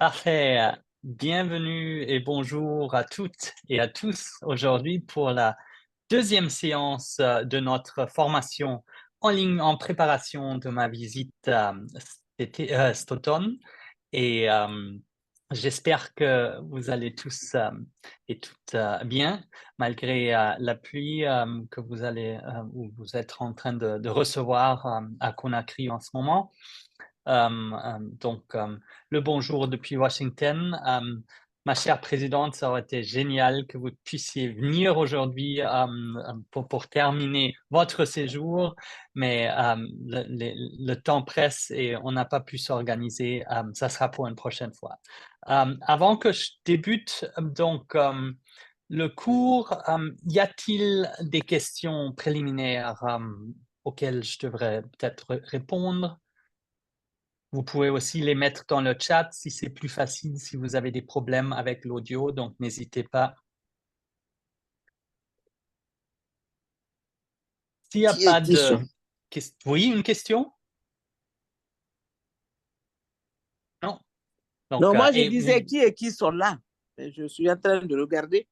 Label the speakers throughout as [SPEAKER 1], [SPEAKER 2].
[SPEAKER 1] Parfait. Bienvenue et bonjour à toutes et à tous aujourd'hui pour la deuxième séance de notre formation en ligne en préparation de ma visite cet automne. Et j'espère que vous allez tous et toutes bien, malgré la pluie que vous allez ou vous êtes en train de recevoir à Conakry en ce moment. Le bonjour depuis Washington. Ma chère présidente, ça aurait été génial que vous puissiez venir aujourd'hui pour terminer votre séjour, mais le temps presse et on n'a pas pu s'organiser. Ça sera pour une prochaine fois. Avant que je débute, le cours, y a-t-il des questions préliminaires auxquelles je devrais peut-être répondre? Vous pouvez aussi les mettre dans le chat si c'est plus facile, si vous avez des problèmes avec l'audio, donc n'hésitez pas. S'il n'y a pas de questions. Oui, une question? Non? Donc,
[SPEAKER 2] Non, moi je disais qui et qui sont là. Je suis en train de regarder.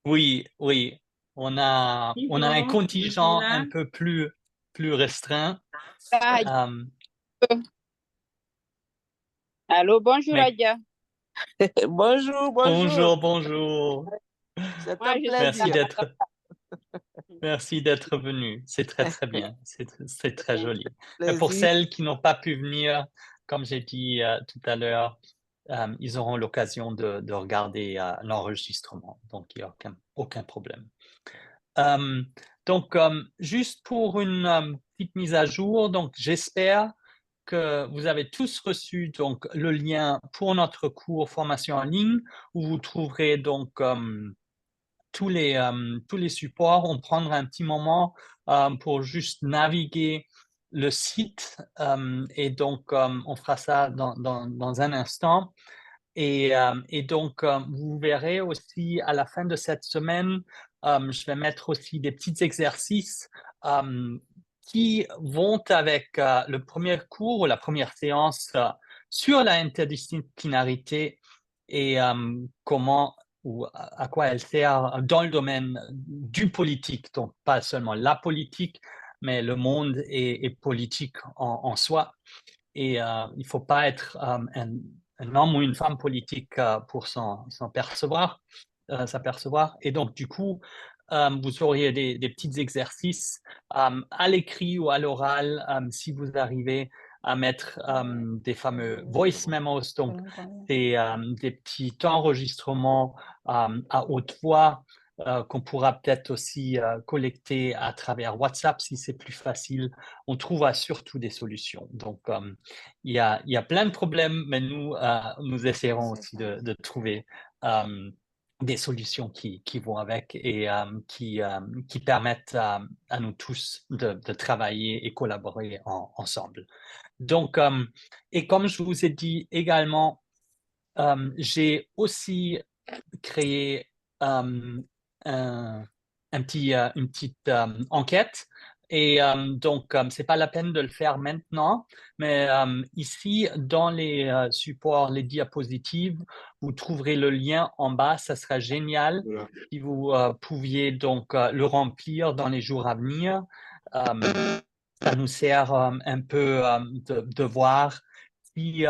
[SPEAKER 1] Oui. On a un contingent un peu plus restreint.
[SPEAKER 3] Allô, bonjour
[SPEAKER 1] Mais...
[SPEAKER 3] Adia.
[SPEAKER 1] Bonjour.
[SPEAKER 2] C'est un plaisir.
[SPEAKER 1] Merci d'être venu. C'est très bien. C'est très joli.
[SPEAKER 2] Plaisir.
[SPEAKER 1] Pour celles qui n'ont pas pu venir, comme j'ai dit tout à l'heure, ils auront l'occasion de regarder l'enregistrement. Donc, il n'y a aucun problème. Juste pour une petite mise à jour, donc j'espère que vous avez tous reçu donc le lien pour notre cours formation en ligne où vous trouverez donc tous les supports. On prendra un petit moment pour juste naviguer le site et donc on fera ça dans un instant. Et donc, vous verrez aussi à la fin de cette semaine, je vais mettre aussi des petits exercices qui vont avec le premier cours ou la première séance sur la interdisciplinarité et comment ou à quoi elle sert dans le domaine du politique. Donc, pas seulement la politique, mais le monde est politique en soi. Et il ne faut pas être un homme ou une femme politique pour s'en s'apercevoir. Et donc, du coup, vous auriez des petits exercices à l'écrit ou à l'oral si vous arrivez à mettre des fameux voice memos, donc des petits enregistrements à haute voix qu'on pourra peut-être aussi collecter à travers WhatsApp si c'est plus facile. On trouvera surtout des solutions. Donc, il y a plein de problèmes, mais nous essaierons aussi de trouver des solutions qui vont avec et qui permettent à nous tous de travailler et collaborer ensemble. Donc, et comme je vous ai dit également, j'ai aussi créé une petite enquête. Et donc, c'est pas la peine de le faire maintenant, mais ici, dans les supports, les diapositives, vous trouverez le lien en bas. Ça sera génial si vous pouviez donc le remplir dans les jours à venir. Ça nous sert un peu de voir qui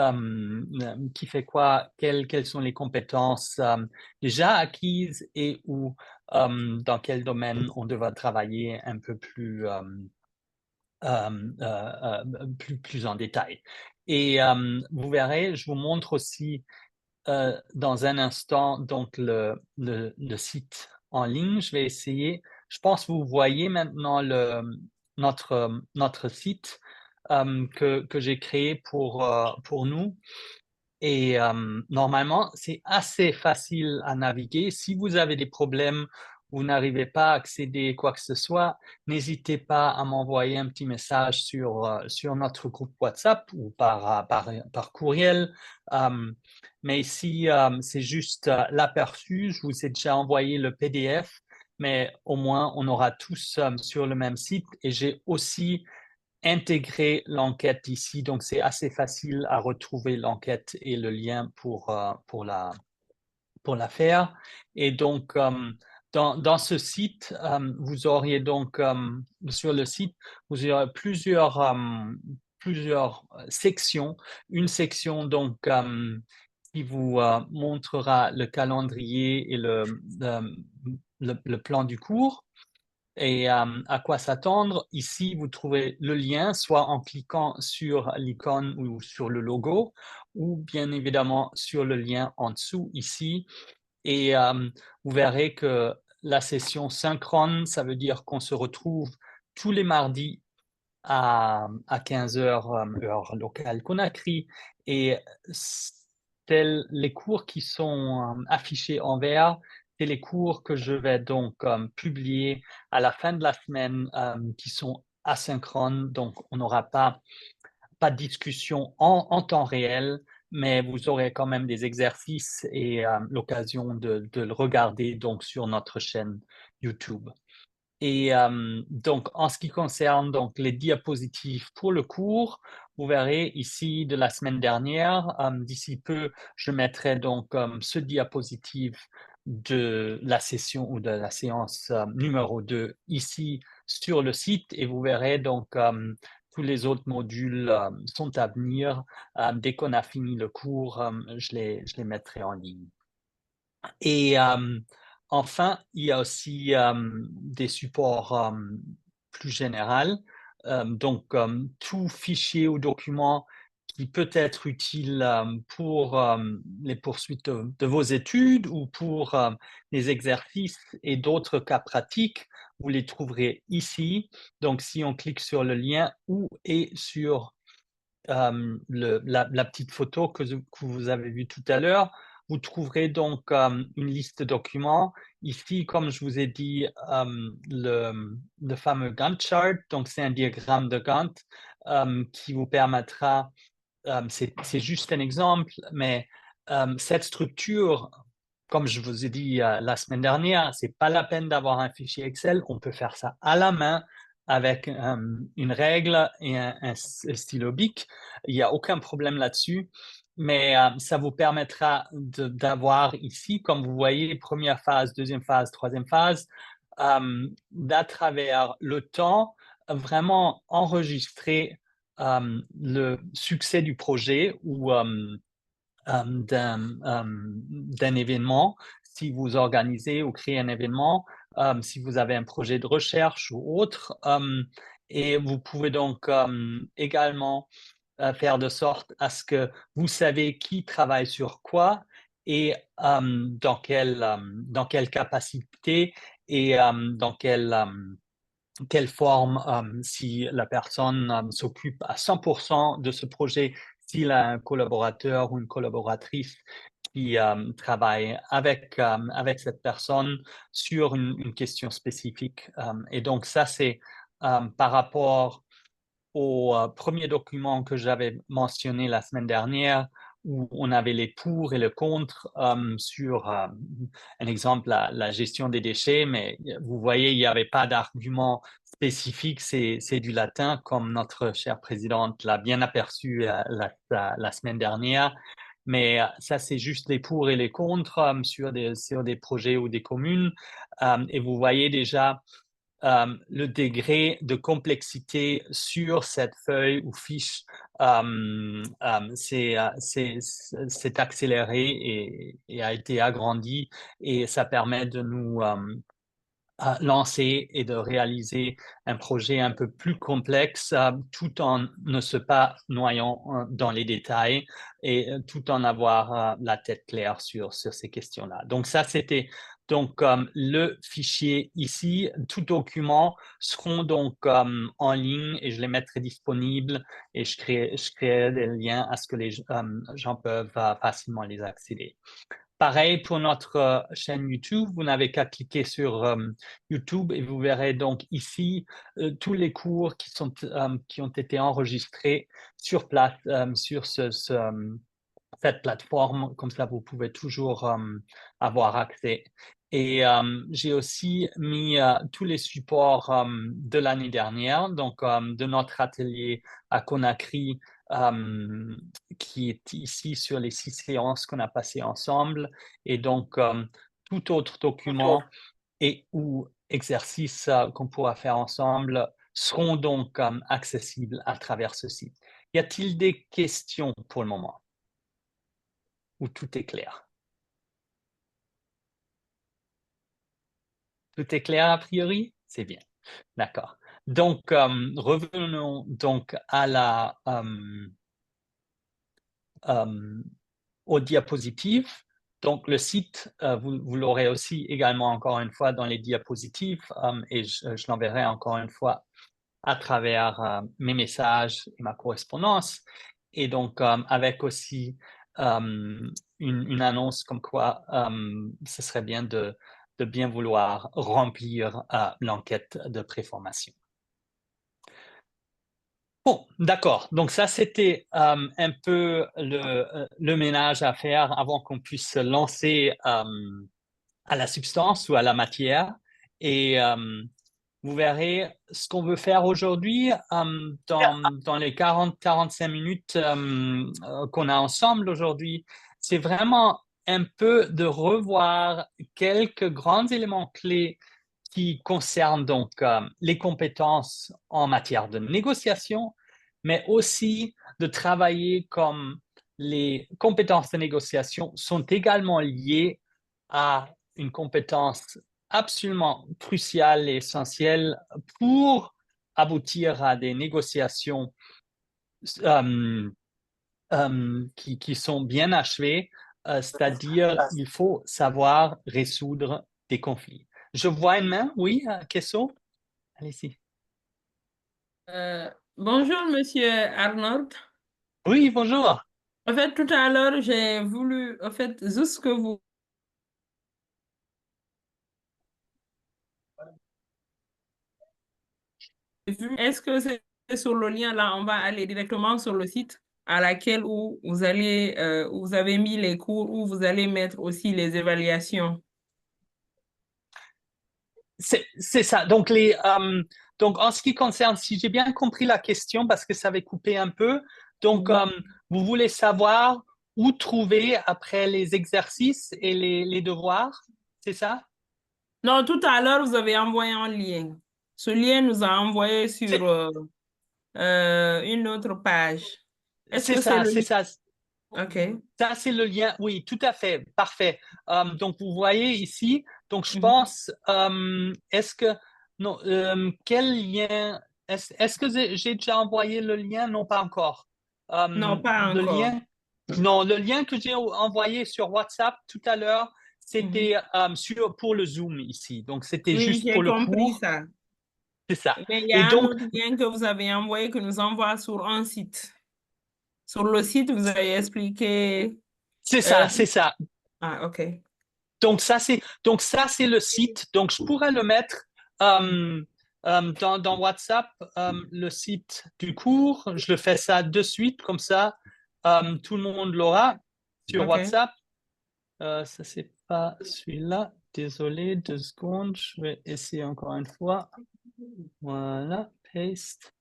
[SPEAKER 1] fait quoi, quelles sont les compétences déjà acquises et où, dans quel domaine on devra travailler un peu plus en détail. Et vous verrez, je vous montre aussi dans un instant donc le site en ligne. Je vais essayer. Je pense que vous voyez maintenant notre site que j'ai créé pour nous. Et normalement, c'est assez facile à naviguer. Si vous avez des problèmes, vous n'arrivez pas à accéder à quoi que ce soit, n'hésitez pas à m'envoyer un petit message sur notre groupe WhatsApp ou par courriel. Mais ici, c'est juste l'aperçu. Je vous ai déjà envoyé le PDF, mais au moins, on aura tous sur le même site. Et j'ai aussi intégrer l'enquête ici. Donc, c'est assez facile à retrouver l'enquête et le lien pour la faire. Et donc, dans ce site, vous auriez donc, sur le site, vous aurez plusieurs sections. Une section, donc, qui vous montrera le calendrier et le plan du cours et à quoi s'attendre. Ici, vous trouvez le lien, soit en cliquant sur l'icône ou sur le logo, ou bien évidemment sur le lien en dessous ici. Et vous verrez que la session synchrone, ça veut dire qu'on se retrouve tous les mardis à 15 heures, heure locale Conakry. Et les cours qui sont affichés en vert, c'est les cours que je vais donc publier à la fin de la semaine qui sont asynchrones. Donc, on n'aura pas de discussion en temps réel, mais vous aurez quand même des exercices et l'occasion de le regarder donc sur notre chaîne YouTube. Et donc, en ce qui concerne donc, les diapositives pour le cours, vous verrez ici de la semaine dernière, d'ici peu, je mettrai donc ce diapositive de la session ou de la séance numéro 2 ici sur le site et vous verrez donc tous les autres modules sont à venir. Dès qu'on a fini le cours, je les mettrai en ligne. Et enfin, il y a aussi des supports plus généraux. Donc, tout fichier ou document qui peut être utile pour les poursuites de vos études ou pour les exercices et d'autres cas pratiques, vous les trouverez ici. Donc, si on clique sur le lien ou et sur la petite photo que vous avez vue tout à l'heure, vous trouverez donc une liste de documents. Ici, comme je vous ai dit, le fameux Gantt chart, donc c'est un diagramme de Gantt qui vous permettra, c'est juste un exemple, mais cette structure, comme je vous ai dit la semaine dernière, c'est pas la peine d'avoir un fichier Excel, on peut faire ça à la main avec une règle et un stylo bic. Il n'y a aucun problème là-dessus, mais ça vous permettra d'avoir ici, comme vous voyez, première phase, deuxième phase, troisième phase, d'à travers le temps, vraiment enregistrer le succès du projet ou d'un événement, si vous organisez ou créez un événement, si vous avez un projet de recherche ou autre. Et vous pouvez donc également faire de sorte à ce que vous savez qui travaille sur quoi et dans quelle capacité et dans quelle forme, si la personne s'occupe à 100% de ce projet, s'il a un collaborateur ou une collaboratrice qui travaille avec cette personne sur une question spécifique. Et donc ça, c'est par rapport au premier document que j'avais mentionné la semaine dernière, où on avait les pour et le contre sur un exemple, la gestion des déchets, mais vous voyez, il n'y avait pas d'argument spécifique, c'est du latin, comme notre chère présidente l'a bien aperçu la semaine dernière. Mais ça, c'est juste les pour et les contre sur des projets ou des communes. Et vous voyez déjà le degré de complexité sur cette feuille ou fiche s'est accéléré et a été agrandi et ça permet de nous lancer et de réaliser un projet un peu plus complexe tout en ne se pas noyant dans les détails et tout en avoir la tête claire sur ces questions-là. Donc ça, c'était donc le fichier ici. Tous documents seront donc en ligne et je les mettrai disponibles et je créerai des liens à ce que les gens peuvent facilement les accéder. Pareil pour notre chaîne YouTube, vous n'avez qu'à cliquer sur YouTube et vous verrez donc ici tous les cours qui ont été enregistrés sur place sur cette plateforme. Comme ça, vous pouvez toujours avoir accès. Et j'ai aussi mis tous les supports de l'année dernière, donc de notre atelier à Conakry, qui est ici sur les 6 séances qu'on a passées ensemble. Et donc, tout autre document et ou exercices qu'on pourra faire ensemble seront donc accessibles à travers ce site. Y a-t-il des questions pour le moment? Ou tout est clair? Tout est clair a priori? C'est bien. D'accord. Donc, revenons donc à aux diapositives. Donc, le site, vous l'aurez aussi également encore une fois dans les diapositives et je l'enverrai encore une fois à travers mes messages et ma correspondance. Et donc, avec aussi une annonce comme quoi ce serait bien de bien vouloir remplir l'enquête de préformation. Bon, d'accord. Donc ça, c'était un peu le ménage à faire avant qu'on puisse se lancer à la substance ou à la matière. Et vous verrez ce qu'on veut faire aujourd'hui dans les 40-45 minutes qu'on a ensemble aujourd'hui. C'est vraiment un peu de revoir quelques grands éléments clés qui concernent donc les compétences en matière de négociation, mais aussi de travailler comme les compétences de négociation sont également liées à une compétence absolument cruciale et essentielle pour aboutir à des négociations qui sont bien achevées, c'est-à-dire il faut savoir résoudre des conflits. Je vois une main, oui, Kesso? Allez-y.
[SPEAKER 3] Bonjour, Monsieur Arnold.
[SPEAKER 1] Oui, bonjour.
[SPEAKER 3] En fait, tout à l'heure, j'ai voulu, en fait, juste que vous... Est-ce que c'est sur le lien là, on va aller directement sur le site à laquelle où vous allez, où vous avez mis les cours, où vous allez mettre aussi les évaluations.
[SPEAKER 1] C'est ça. Donc, donc, en ce qui concerne, si j'ai bien compris la question, parce que ça avait coupé un peu, donc, vous voulez savoir où trouver après les exercices et les devoirs, c'est ça?
[SPEAKER 3] Non, tout à l'heure, vous avez envoyé un lien. Ce lien nous a envoyé sur une autre page. Est-ce
[SPEAKER 1] C'est
[SPEAKER 3] que c'est
[SPEAKER 1] ça,
[SPEAKER 3] le
[SPEAKER 1] c'est
[SPEAKER 3] lien?
[SPEAKER 1] ça.
[SPEAKER 3] OK.
[SPEAKER 1] Ça, c'est le lien. Oui, tout à fait. Parfait. Donc, vous voyez ici. Donc, je
[SPEAKER 3] Mhm.
[SPEAKER 1] pense, est-ce que, non, quel lien, est-ce que j'ai déjà envoyé le lien? Non, pas encore.
[SPEAKER 3] Non, pas
[SPEAKER 1] Le
[SPEAKER 3] encore.
[SPEAKER 1] lien, non, le lien que j'ai envoyé sur WhatsApp tout à l'heure,
[SPEAKER 3] Mhm.
[SPEAKER 1] c'était pour le Zoom ici. Donc, c'était
[SPEAKER 3] Oui,
[SPEAKER 1] juste
[SPEAKER 3] j'ai
[SPEAKER 1] pour le
[SPEAKER 3] compris
[SPEAKER 1] cours.
[SPEAKER 3] ça.
[SPEAKER 1] C'est ça.
[SPEAKER 3] Mais il y
[SPEAKER 1] Et
[SPEAKER 3] a un
[SPEAKER 1] donc,
[SPEAKER 3] autre lien que vous avez envoyé que nous envoie sur un site. Sur le site, vous avez expliqué.
[SPEAKER 1] c'est
[SPEAKER 3] euh,
[SPEAKER 1] ça, c'est ça.
[SPEAKER 3] Ah, OK.
[SPEAKER 1] Donc ça c'est le site. Donc je pourrais le mettre dans WhatsApp, le site du cours. Je le fais ça de suite, comme ça tout le monde l'aura sur
[SPEAKER 3] OK.
[SPEAKER 1] WhatsApp. Ça c'est pas celui-là. Désolé, 2 secondes. Je vais essayer encore une fois. Voilà, paste.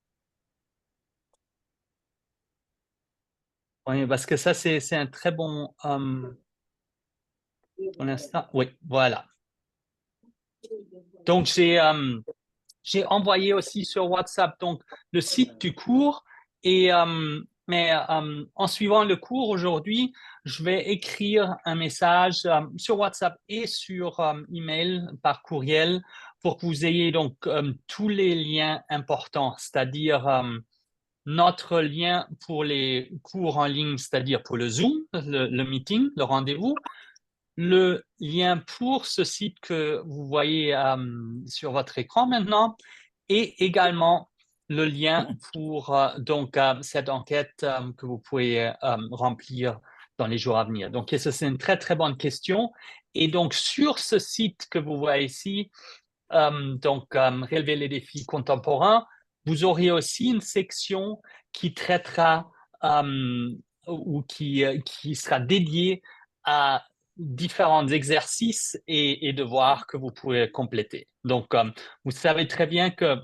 [SPEAKER 1] Oui, parce que ça c'est un très bon pour l'instant. Oui, voilà. Donc j'ai envoyé aussi sur WhatsApp donc le site du cours et mais en suivant le cours aujourd'hui, je vais écrire un message sur WhatsApp et sur email par courriel pour que vous ayez donc tous les liens importants, c'est-à-dire notre lien pour les cours en ligne, c'est-à-dire pour le Zoom, le meeting, le rendez-vous, le lien pour ce site que vous voyez sur votre écran maintenant et également le lien pour donc cette enquête que vous pouvez remplir dans les jours à venir. Donc, ça, c'est une très, très bonne question. Et donc, sur ce site que vous voyez ici, relever les défis contemporains, vous aurez aussi une section qui traitera ou qui sera dédiée à différents exercices et devoirs que vous pouvez compléter. Donc, vous savez très bien que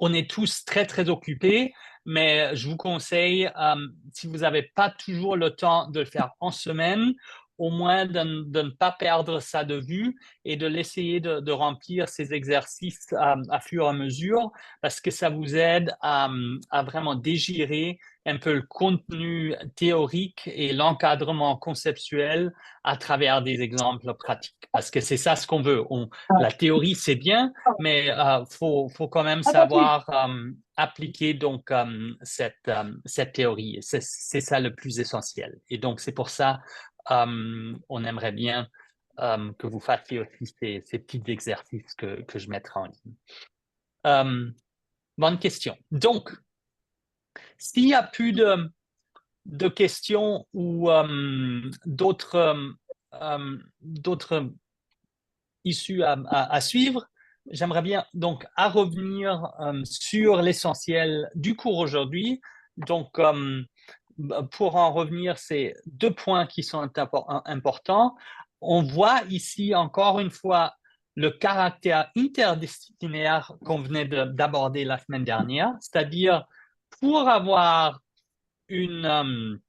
[SPEAKER 1] on est tous très, très occupés, mais je vous conseille, si vous n'avez pas toujours le temps de le faire en semaine, au moins de ne pas perdre ça de vue et de l'essayer de remplir ces exercices à fur et à mesure, parce que ça vous aide à vraiment digérer un peu le contenu théorique et l'encadrement conceptuel à travers des exemples pratiques. Parce que c'est ça ce qu'on veut. La théorie, c'est bien, mais faut quand même savoir appliquer donc cette théorie. C'est ça le plus essentiel. Et donc, c'est pour ça on aimerait bien que vous fassiez aussi ces petits exercices que je mettrai en ligne. Bonne question. Donc, s'il n'y a plus de questions ou d'autres issues à suivre, j'aimerais bien donc à revenir sur l'essentiel du cours aujourd'hui. Donc, pour en revenir, c'est 2 points qui sont importants. On voit ici encore une fois le caractère interdisciplinaire qu'on venait d'aborder la semaine dernière, c'est-à-dire pour avoir une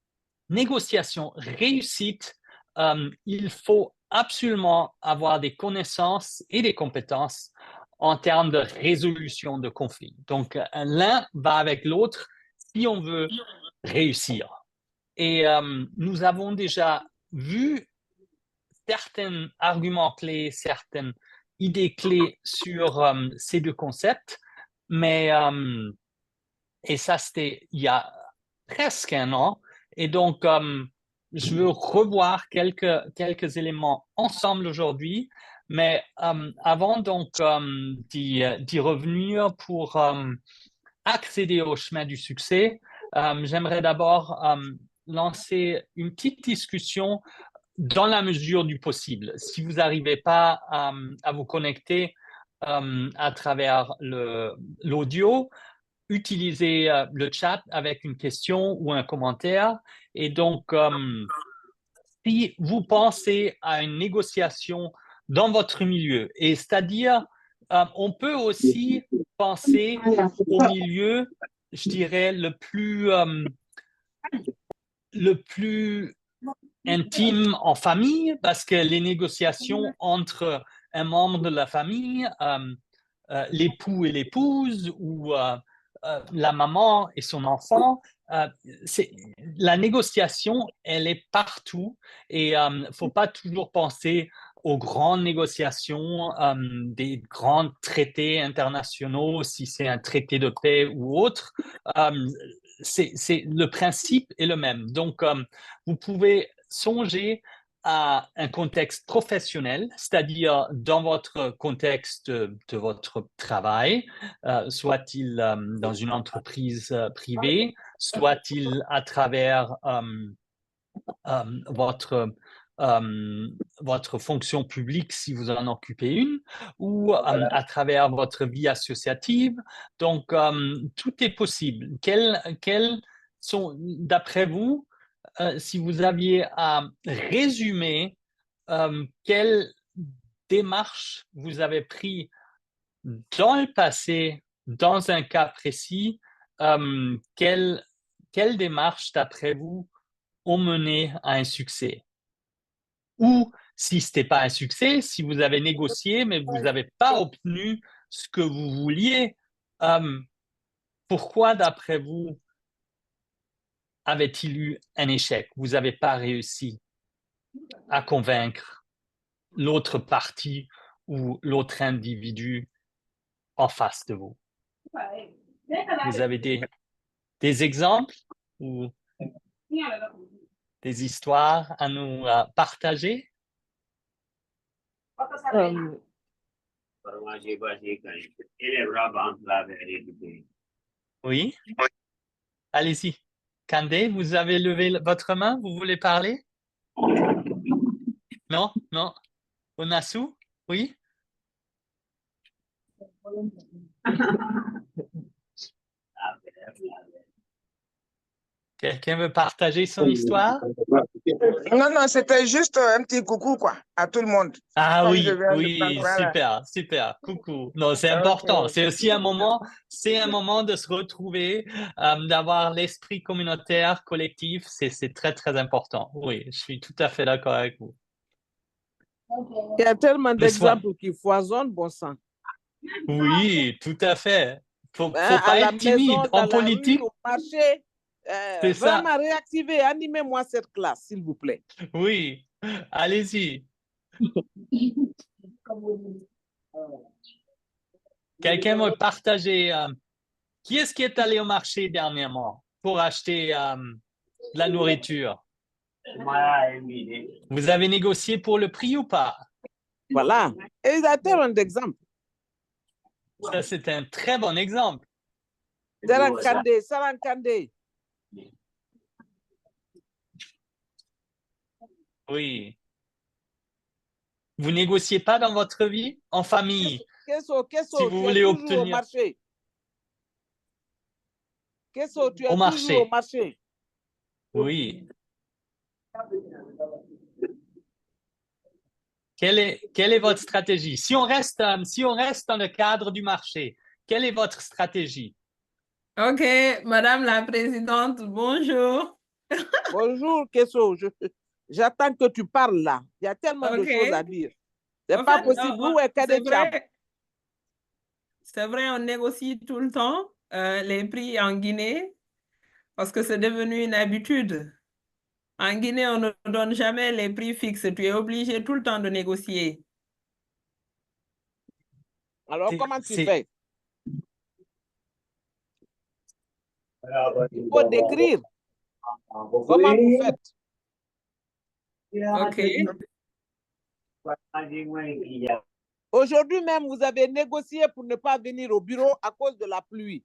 [SPEAKER 1] négociation réussite, il faut absolument avoir des connaissances et des compétences en termes de résolution de conflits. Donc, l'un va avec l'autre si on veut réussir. Et nous avons déjà vu certains arguments clés, certaines idées clés sur ces 2 concepts, mais et ça, c'était il y a presque 1 an. Et donc, je veux revoir quelques éléments ensemble aujourd'hui. Mais avant donc d'y revenir pour accéder au chemin du succès, j'aimerais d'abord lancer une petite discussion dans la mesure du possible. Si vous n'arrivez pas à vous connecter à travers l'audio, utilisez le chat avec une question ou un commentaire. Et donc, si vous pensez à une négociation dans votre milieu, et c'est-à-dire, on peut aussi penser au milieu, je dirais, le plus intime en famille, parce que les négociations entre un membre de la famille, l'époux et l'épouse, ou la maman et son enfant, la négociation, elle est partout et il ne faut pas toujours penser aux grandes négociations, des grands traités internationaux, si c'est un traité de paix ou autre. Le principe est le même. Donc, vous pouvez songer à un contexte professionnel, c'est-à-dire dans votre contexte de votre travail, soit-il dans une entreprise privée, soit-il à travers votre fonction publique si vous en occupez une, ou à travers votre vie associative. Donc, tout est possible. Quels sont, d'après vous, si vous aviez à résumer quelle démarche vous avez pris dans le passé, dans un cas précis, quelle démarche, d'après vous, ont mené à un succès? Ou si ce n'était pas un succès, si vous avez négocié, mais vous n'avez pas obtenu ce que vous vouliez, pourquoi, d'après vous, avait-il eu un échec? Vous n'avez pas réussi à convaincre l'autre partie ou l'autre individu en face de vous. Vous avez des exemples ou des histoires à nous partager? Oui, allez-y. Kandé, vous avez levé votre main, vous voulez parler? Non, non. Onasu, oui? Quelqu'un veut partager son histoire?
[SPEAKER 2] Non, non, c'était juste un petit coucou, quoi, à tout le monde.
[SPEAKER 1] Ah
[SPEAKER 2] Comme
[SPEAKER 1] oui,
[SPEAKER 2] je viens de
[SPEAKER 1] oui,
[SPEAKER 2] voilà.
[SPEAKER 1] super, super, coucou. Non, c'est
[SPEAKER 2] Ok.
[SPEAKER 1] important. C'est aussi un moment, c'est un moment de se retrouver, d'avoir l'esprit communautaire, collectif. C'est très, très important. Oui, je suis tout à fait d'accord avec vous.
[SPEAKER 2] Il y a tellement
[SPEAKER 1] Le soin.
[SPEAKER 2] d'exemples qui foisonnent, bon sang.
[SPEAKER 1] Oui, tout à fait. Faut
[SPEAKER 2] Hein, à
[SPEAKER 1] pas
[SPEAKER 2] la
[SPEAKER 1] être
[SPEAKER 2] maison,
[SPEAKER 1] timide. En
[SPEAKER 2] dans la rue,
[SPEAKER 1] politique,
[SPEAKER 2] au marché.
[SPEAKER 1] c'est ça.
[SPEAKER 2] Vraiment réactivez, animez-moi cette classe, s'il vous plaît.
[SPEAKER 1] Oui, allez-y. Quelqu'un veut partager. Qui est-ce qui est allé au marché dernièrement pour acheter de la nourriture? Vous avez négocié pour le prix ou pas?
[SPEAKER 2] Voilà. Et il y a tellement d'exemples.
[SPEAKER 1] Ça, c'est un très bon exemple.
[SPEAKER 2] Sarankande, Sarankande.
[SPEAKER 1] Oui. Vous négociez pas dans votre vie, en famille,
[SPEAKER 2] Kesso,
[SPEAKER 1] si vous
[SPEAKER 2] tu es
[SPEAKER 1] voulez
[SPEAKER 2] toujours au
[SPEAKER 1] obtenir
[SPEAKER 2] marché. Kesso, tu
[SPEAKER 1] au
[SPEAKER 2] es toujours au
[SPEAKER 1] marché.
[SPEAKER 2] marché.
[SPEAKER 1] Oui. Quelle est votre stratégie? Si on reste dans le cadre du marché, quelle est votre stratégie?
[SPEAKER 3] OK, Madame la Présidente, bonjour.
[SPEAKER 2] Bonjour, Kesso. J'attends que tu parles là. Il y a tellement de
[SPEAKER 3] OK.
[SPEAKER 2] choses à dire. C'est
[SPEAKER 3] En
[SPEAKER 2] pas
[SPEAKER 3] fait,
[SPEAKER 2] possible. Où est Kadecham?
[SPEAKER 3] C'est vrai, on négocie tout le temps les prix en Guinée parce que c'est devenu une habitude. En Guinée, on ne donne jamais les prix fixes. Tu es obligé tout le temps de négocier.
[SPEAKER 2] Alors, comment tu
[SPEAKER 1] C'est
[SPEAKER 2] fais? Il faut décrire comment vous faites.
[SPEAKER 3] OK.
[SPEAKER 2] Aujourd'hui même, vous avez négocié pour ne pas venir au bureau à cause de la pluie.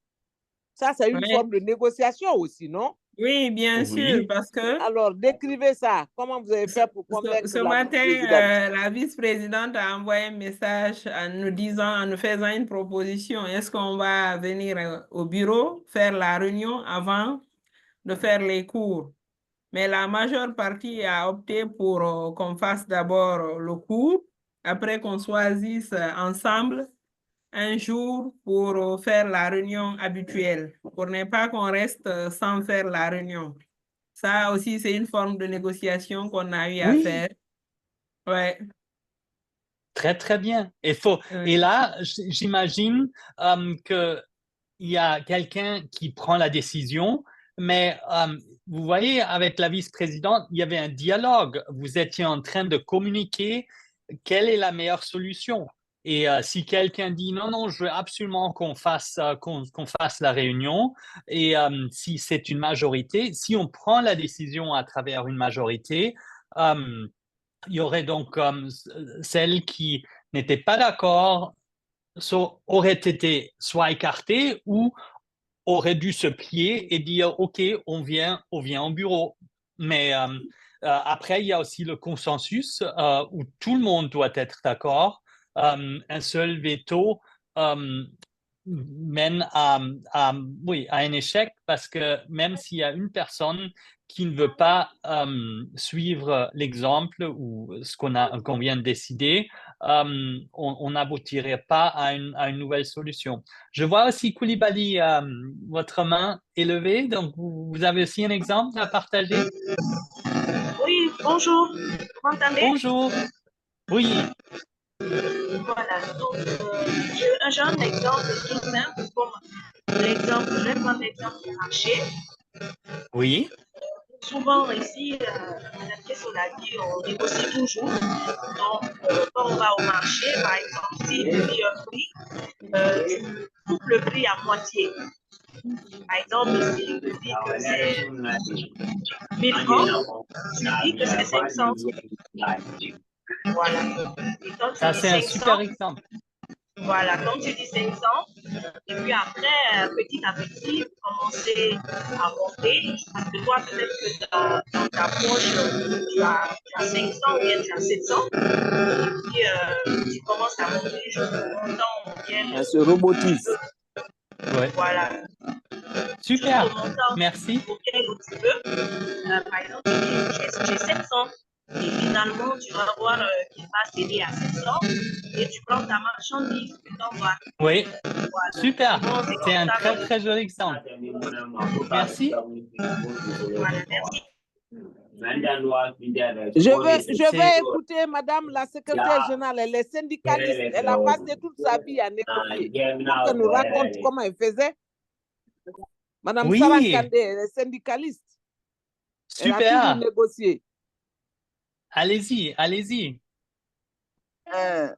[SPEAKER 2] Ça, c'est une
[SPEAKER 3] Ouais.
[SPEAKER 2] forme de négociation aussi, non?
[SPEAKER 3] Oui, bien sûr,
[SPEAKER 1] oui.
[SPEAKER 3] parce que
[SPEAKER 2] Alors, décrivez ça. Comment vous avez fait pour convaincre
[SPEAKER 3] ce
[SPEAKER 2] la
[SPEAKER 3] matin,
[SPEAKER 2] vice-présidente?
[SPEAKER 3] la vice-présidente a envoyé un message en nous disant, en nous faisant une proposition. Est-ce qu'on va venir au bureau faire la réunion avant de faire les cours? Mais la majeure partie a opté pour qu'on fasse d'abord le cours, après qu'on choisisse ensemble un jour pour faire la réunion habituelle, pour ne pas qu'on reste sans faire la réunion. Ça aussi, c'est une forme de négociation qu'on a eu à
[SPEAKER 1] Oui.
[SPEAKER 3] faire. Ouais.
[SPEAKER 1] Très, très bien. Et là, j'imagine qu'il y a quelqu'un qui prend la décision, mais vous voyez, avec la vice-présidente, il y avait un dialogue. Vous étiez en train de communiquer quelle est la meilleure solution. Et si quelqu'un dit non, non, je veux absolument qu'on fasse la réunion, et si c'est une majorité, si on prend la décision à travers une majorité, il y aurait donc celles qui n'étaient pas d'accord auraient été soit écartées ou auraient dû se plier et dire OK, on vient au bureau. Mais après, il y a aussi le consensus où tout le monde doit être d'accord. Un seul veto mène oui, à un échec parce que même s'il y a une personne qui ne veut pas suivre l'exemple ou ce qu'on vient de décider, on n'aboutirait pas à une nouvelle solution. Je vois aussi Koulibaly, votre main est levée, donc vous avez aussi un exemple à partager?
[SPEAKER 4] Oui, bonjour. Vous m'entendez?
[SPEAKER 1] Bonjour. Oui,
[SPEAKER 4] Voilà. Donc, j'ai un exemple tout simple. Comme l'exemple, je vais prendre l'exemple du marché.
[SPEAKER 1] oui,
[SPEAKER 4] Souvent ici, Madame Kessel l'a dit, on négocie toujours. Donc, quand on va au marché, par exemple, si tu dis un prix, tu coupes le prix à moitié. Par exemple, si je dis que c'est 1000 francs, tu dis que c'est 500. Voilà. Et quand tu
[SPEAKER 1] ça
[SPEAKER 4] dis
[SPEAKER 1] c'est un
[SPEAKER 4] 500,
[SPEAKER 1] super exemple.
[SPEAKER 4] voilà, quand tu dis 500, et puis après, petit à petit, vous commencez à monter, parce que toi, peut-être que dans ta poche, tu as 500 ou bien tu as 700, et puis tu commences à monter jusqu'au montant ou bien
[SPEAKER 2] Elle se robotise.
[SPEAKER 1] Ouais.
[SPEAKER 4] voilà.
[SPEAKER 1] Super,
[SPEAKER 4] Juste au montant
[SPEAKER 1] merci.
[SPEAKER 4] auquel tu veux. Par exemple, j'ai 700. Et finalement, tu vas voir qu'il va céder à 700 et tu prends ta marchandise, tu t'envoies.
[SPEAKER 1] Oui,
[SPEAKER 4] Voilà.
[SPEAKER 1] super.
[SPEAKER 4] Bon, c'est
[SPEAKER 1] C'est
[SPEAKER 4] comme
[SPEAKER 1] un
[SPEAKER 4] ça
[SPEAKER 1] très,
[SPEAKER 4] que
[SPEAKER 1] très joli exemple. Merci.
[SPEAKER 4] voilà, merci.
[SPEAKER 2] Je
[SPEAKER 1] C'est
[SPEAKER 2] vais écouter Madame la secrétaire générale. Elle est syndicaliste. Elle a passé toute sa vie à négocier. Pour qu'elle nous raconte comment elle faisait. Madame
[SPEAKER 1] Oui,
[SPEAKER 2] Sarankande, elle est syndicaliste. Elle a toujours
[SPEAKER 1] super.
[SPEAKER 2] négocié.
[SPEAKER 1] Allez-y, allez-y.
[SPEAKER 5] Ben,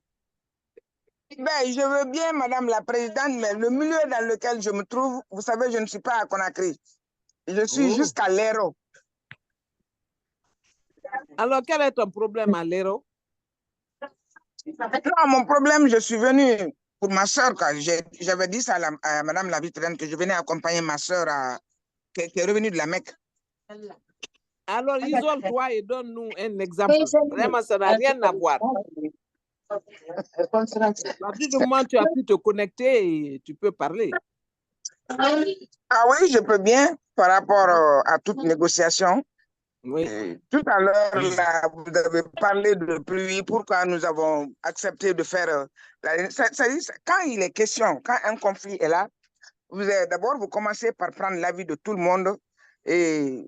[SPEAKER 5] je veux bien, Madame la Présidente, mais le milieu dans lequel je me trouve, vous savez, je ne suis pas à Conakry. Je suis jusqu'à l'Hérault.
[SPEAKER 2] Alors, quel est ton problème à l'Hérault?
[SPEAKER 5] Non, mon problème, je suis venu pour ma soeur. J'avais dit ça à Madame la vice-présidente que je venais accompagner ma soeur qui est revenue de la Mecque.
[SPEAKER 2] Alors, isole-toi et donne-nous un exemple. Vraiment, ça n'a rien à voir. À partir du moment où tu as pu te connecter, et tu peux parler.
[SPEAKER 5] Ah oui, je peux bien par rapport à toute négociation.
[SPEAKER 2] Oui.
[SPEAKER 5] Tout à l'heure, là, vous avez parlé de pluie, pourquoi nous avons accepté de faire... quand il est question, quand un conflit est là, d'abord, vous commencez par prendre l'avis de tout le monde et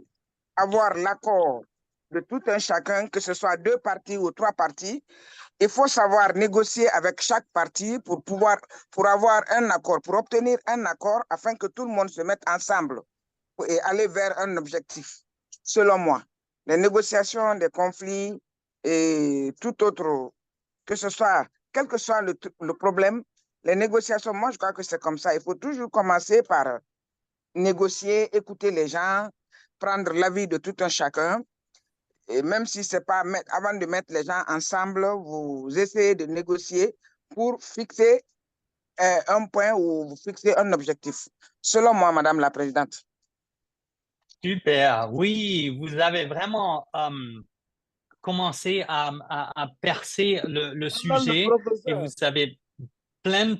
[SPEAKER 5] avoir l'accord de tout un chacun, que ce soit 2 parties ou 3 parties. Il faut savoir négocier avec chaque partie pour avoir un accord, pour obtenir un accord afin que tout le monde se mette ensemble et aller vers un objectif, selon moi. Les négociations, des conflits et tout autre, que ce soit, quel que soit le problème, les négociations, moi, je crois que c'est comme ça. Il faut toujours commencer par négocier, écouter les gens, prendre l'avis de tout un chacun. Et même si c'est pas avant de mettre les gens ensemble, vous essayez de négocier pour fixer un point ou fixer un objectif. Selon moi, Madame la Présidente.
[SPEAKER 1] Super. Oui, vous avez vraiment commencé à percer le sujet et vous avez plein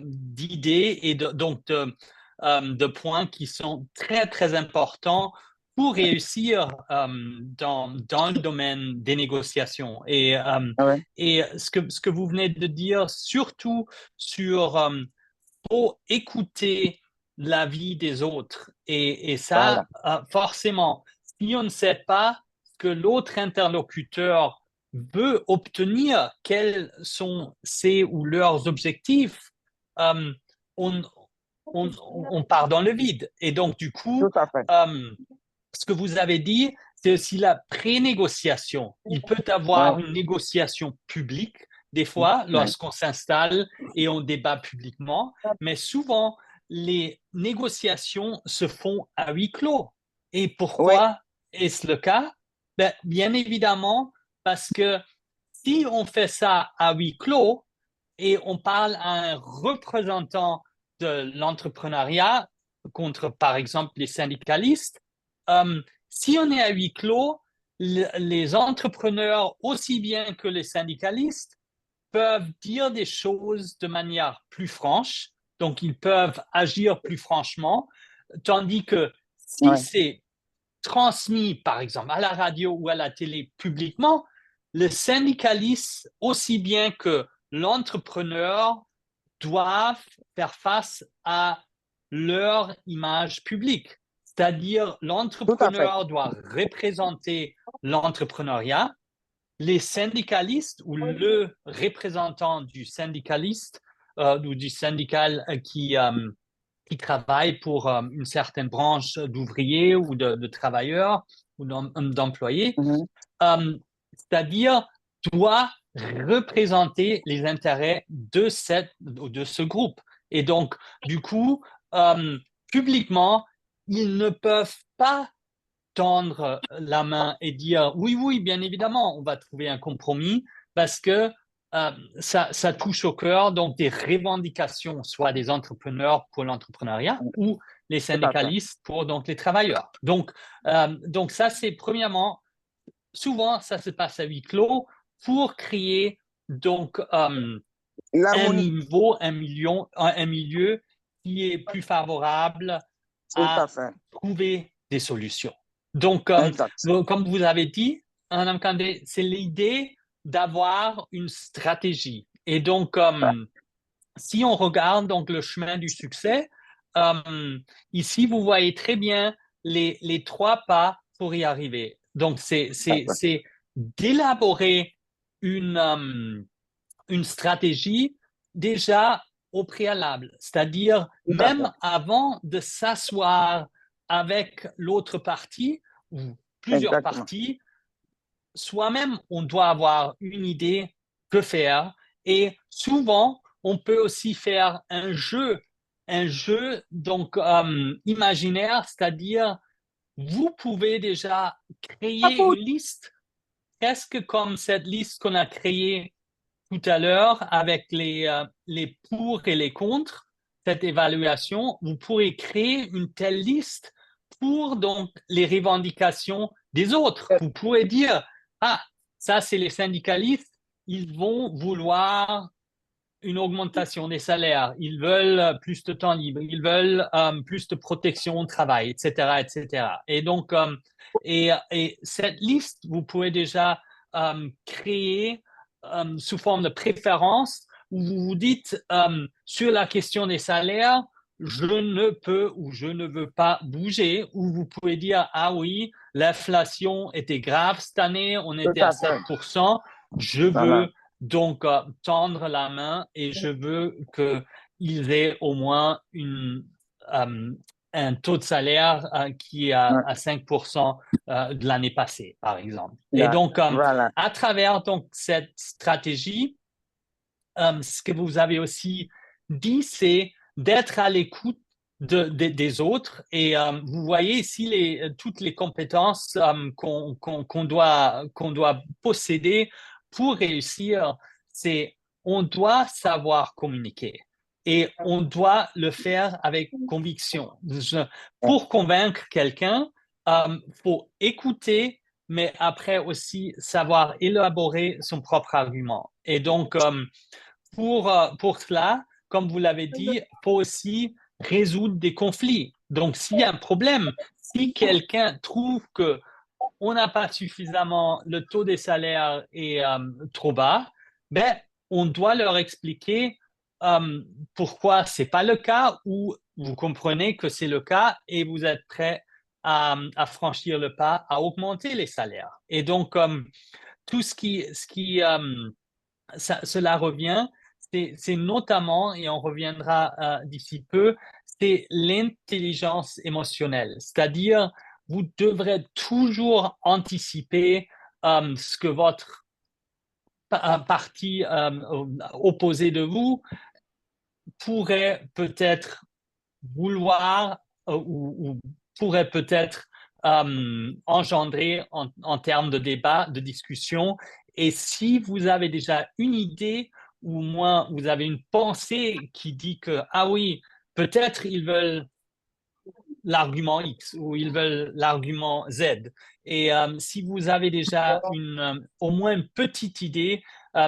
[SPEAKER 1] d'idées et donc de points qui sont très, très importants pour réussir dans le domaine des négociations. Et ce que vous venez de dire, surtout sur faut écouter l'avis des autres. Et ça, forcément, si on ne sait pas ce que l'autre interlocuteur veut obtenir, quels sont ses ou leurs objectifs, euh, on, on part dans le vide. Et donc, du coup, ce que vous avez dit, c'est aussi la pré-négociation. Il peut y avoir une négociation publique, des fois, lorsqu'on s'installe et on débat publiquement, mais souvent, les négociations se font à huis clos. Et pourquoi est-ce le cas? Ben, bien évidemment, parce que si on fait ça à huis clos et on parle à un représentant de l'entrepreneuriat contre, par exemple, les syndicalistes, si on est à huis clos, les entrepreneurs, aussi bien que les syndicalistes, peuvent dire des choses de manière plus franche, donc ils peuvent agir plus franchement, tandis que si c'est transmis, par exemple, à la radio ou à la télé publiquement, le syndicaliste, aussi bien que l'entrepreneur, doivent faire face à leur image publique. C'est-à-dire, l'entrepreneur doit représenter l'entrepreneuriat, les syndicalistes ou le représentant du syndicaliste ou du syndical qui travaille pour une certaine branche d'ouvriers ou de travailleurs ou d'employés, c'est-à-dire doit représenter les intérêts de ce groupe. Et donc, du coup, publiquement, ils ne peuvent pas tendre la main et dire oui, bien évidemment, on va trouver un compromis parce que ça touche au cœur donc des revendications, soit des entrepreneurs pour l'entrepreneuriat ou les syndicalistes pour donc les travailleurs. Donc ça, c'est premièrement, souvent, ça se passe à huis clos pour créer donc un milieu qui est plus favorable à
[SPEAKER 5] fait.
[SPEAKER 1] trouver des solutions. Donc,
[SPEAKER 5] Exact.
[SPEAKER 1] comme vous avez dit, Madame Kandé, c'est l'idée d'avoir une stratégie. Et donc, si on regarde donc le chemin du succès, ici, vous voyez très bien les 3 pas pour y arriver. Donc, c'est d'élaborer une stratégie déjà au préalable, c'est-à-dire même avant de s'asseoir avec l'autre partie ou plusieurs
[SPEAKER 5] Exactement.
[SPEAKER 1] parties, soi-même, on doit avoir une idée que faire. Et souvent, on peut aussi faire un jeu donc imaginaire, c'est-à-dire vous pouvez déjà créer une liste, presque comme cette liste qu'on a créée tout à l'heure avec les pour et les contre, cette évaluation. Vous pourrez créer une telle liste pour donc les revendications des autres. Vous pourrez dire, ah, ça c'est les syndicalistes, ils vont vouloir une augmentation des salaires, ils veulent plus de temps libre, ils veulent plus de protection au travail, etc., etc. Et donc, et cette liste, vous pouvez déjà créer sous forme de préférence où vous vous dites sur la question des salaires, je ne peux ou je ne veux pas bouger, ou vous pouvez dire, ah oui, l'inflation était grave cette année, on était à 7%, je veux donc tendre la main et je veux qu'ils aient au moins un taux de salaire qui est à 5% de l'année passée, par exemple. Et donc, à travers donc, cette stratégie, ce que vous avez aussi dit, c'est d'être à l'écoute des autres. Et vous voyez ici toutes les compétences qu'on doit posséder pour réussir. C'est on doit savoir communiquer et on doit le faire avec conviction. Pour convaincre quelqu'un, faut écouter, mais après aussi savoir élaborer son propre argument. Et donc, pour cela, comme vous l'avez dit, il faut aussi résoudre des conflits. Donc, s'il y a un problème, si quelqu'un trouve que on n'a pas suffisamment, le taux des salaires est trop bas, ben, on doit leur expliquer pourquoi ce n'est pas le cas, ou vous comprenez que c'est le cas et vous êtes prêt à franchir le pas, à augmenter les salaires. Et donc, tout cela revient, c'est notamment, et on reviendra d'ici peu, c'est l'intelligence émotionnelle. C'est-à-dire, vous devrez toujours anticiper ce que votre partie opposée de vous pourrait peut-être vouloir ou pourrait peut-être engendrer en termes de débat, de discussion. Et si vous avez déjà une idée, ou au moins vous avez une pensée qui dit que, ah oui, peut-être ils veulent l'argument X ou ils veulent l'argument Z. Et si vous avez déjà au moins une petite idée,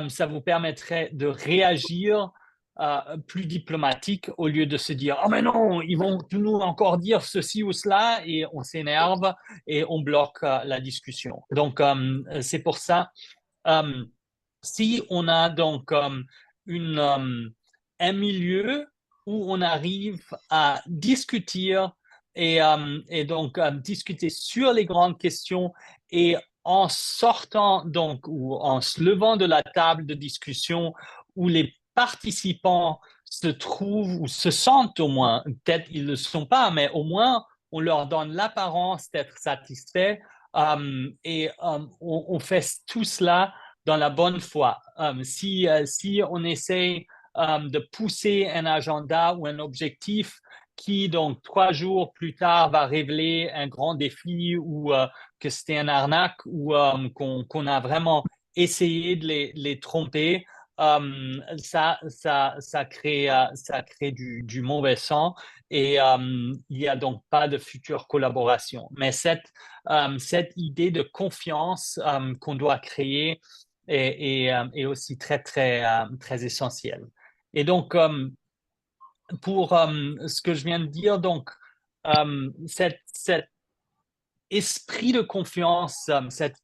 [SPEAKER 1] ça vous permettrait de réagir plus diplomatique au lieu de se dire « Oh mais non, ils vont nous encore dire ceci ou cela » et on s'énerve et on bloque la discussion. Donc, c'est pour ça, si on a donc un milieu où on arrive à discuter et donc discuter sur les grandes questions et en sortant donc ou en se levant de la table de discussion où les participants se trouvent ou se sentent au moins, peut-être ils ne le sont pas, mais au moins on leur donne l'apparence d'être satisfaits et on fait tout cela dans la bonne foi. Si on essaie de pousser un agenda ou un objectif qui, donc, 3 jours plus tard, va révéler un grand défi ou que c'était un arnaque ou qu'on a vraiment essayé de les tromper, ça crée du mauvais sang et il n'y a donc pas de future collaboration. Mais cette idée de confiance qu'on doit créer est aussi très, très, très essentielle. Et donc, pour ce que je viens de dire, donc, cet esprit de confiance, cet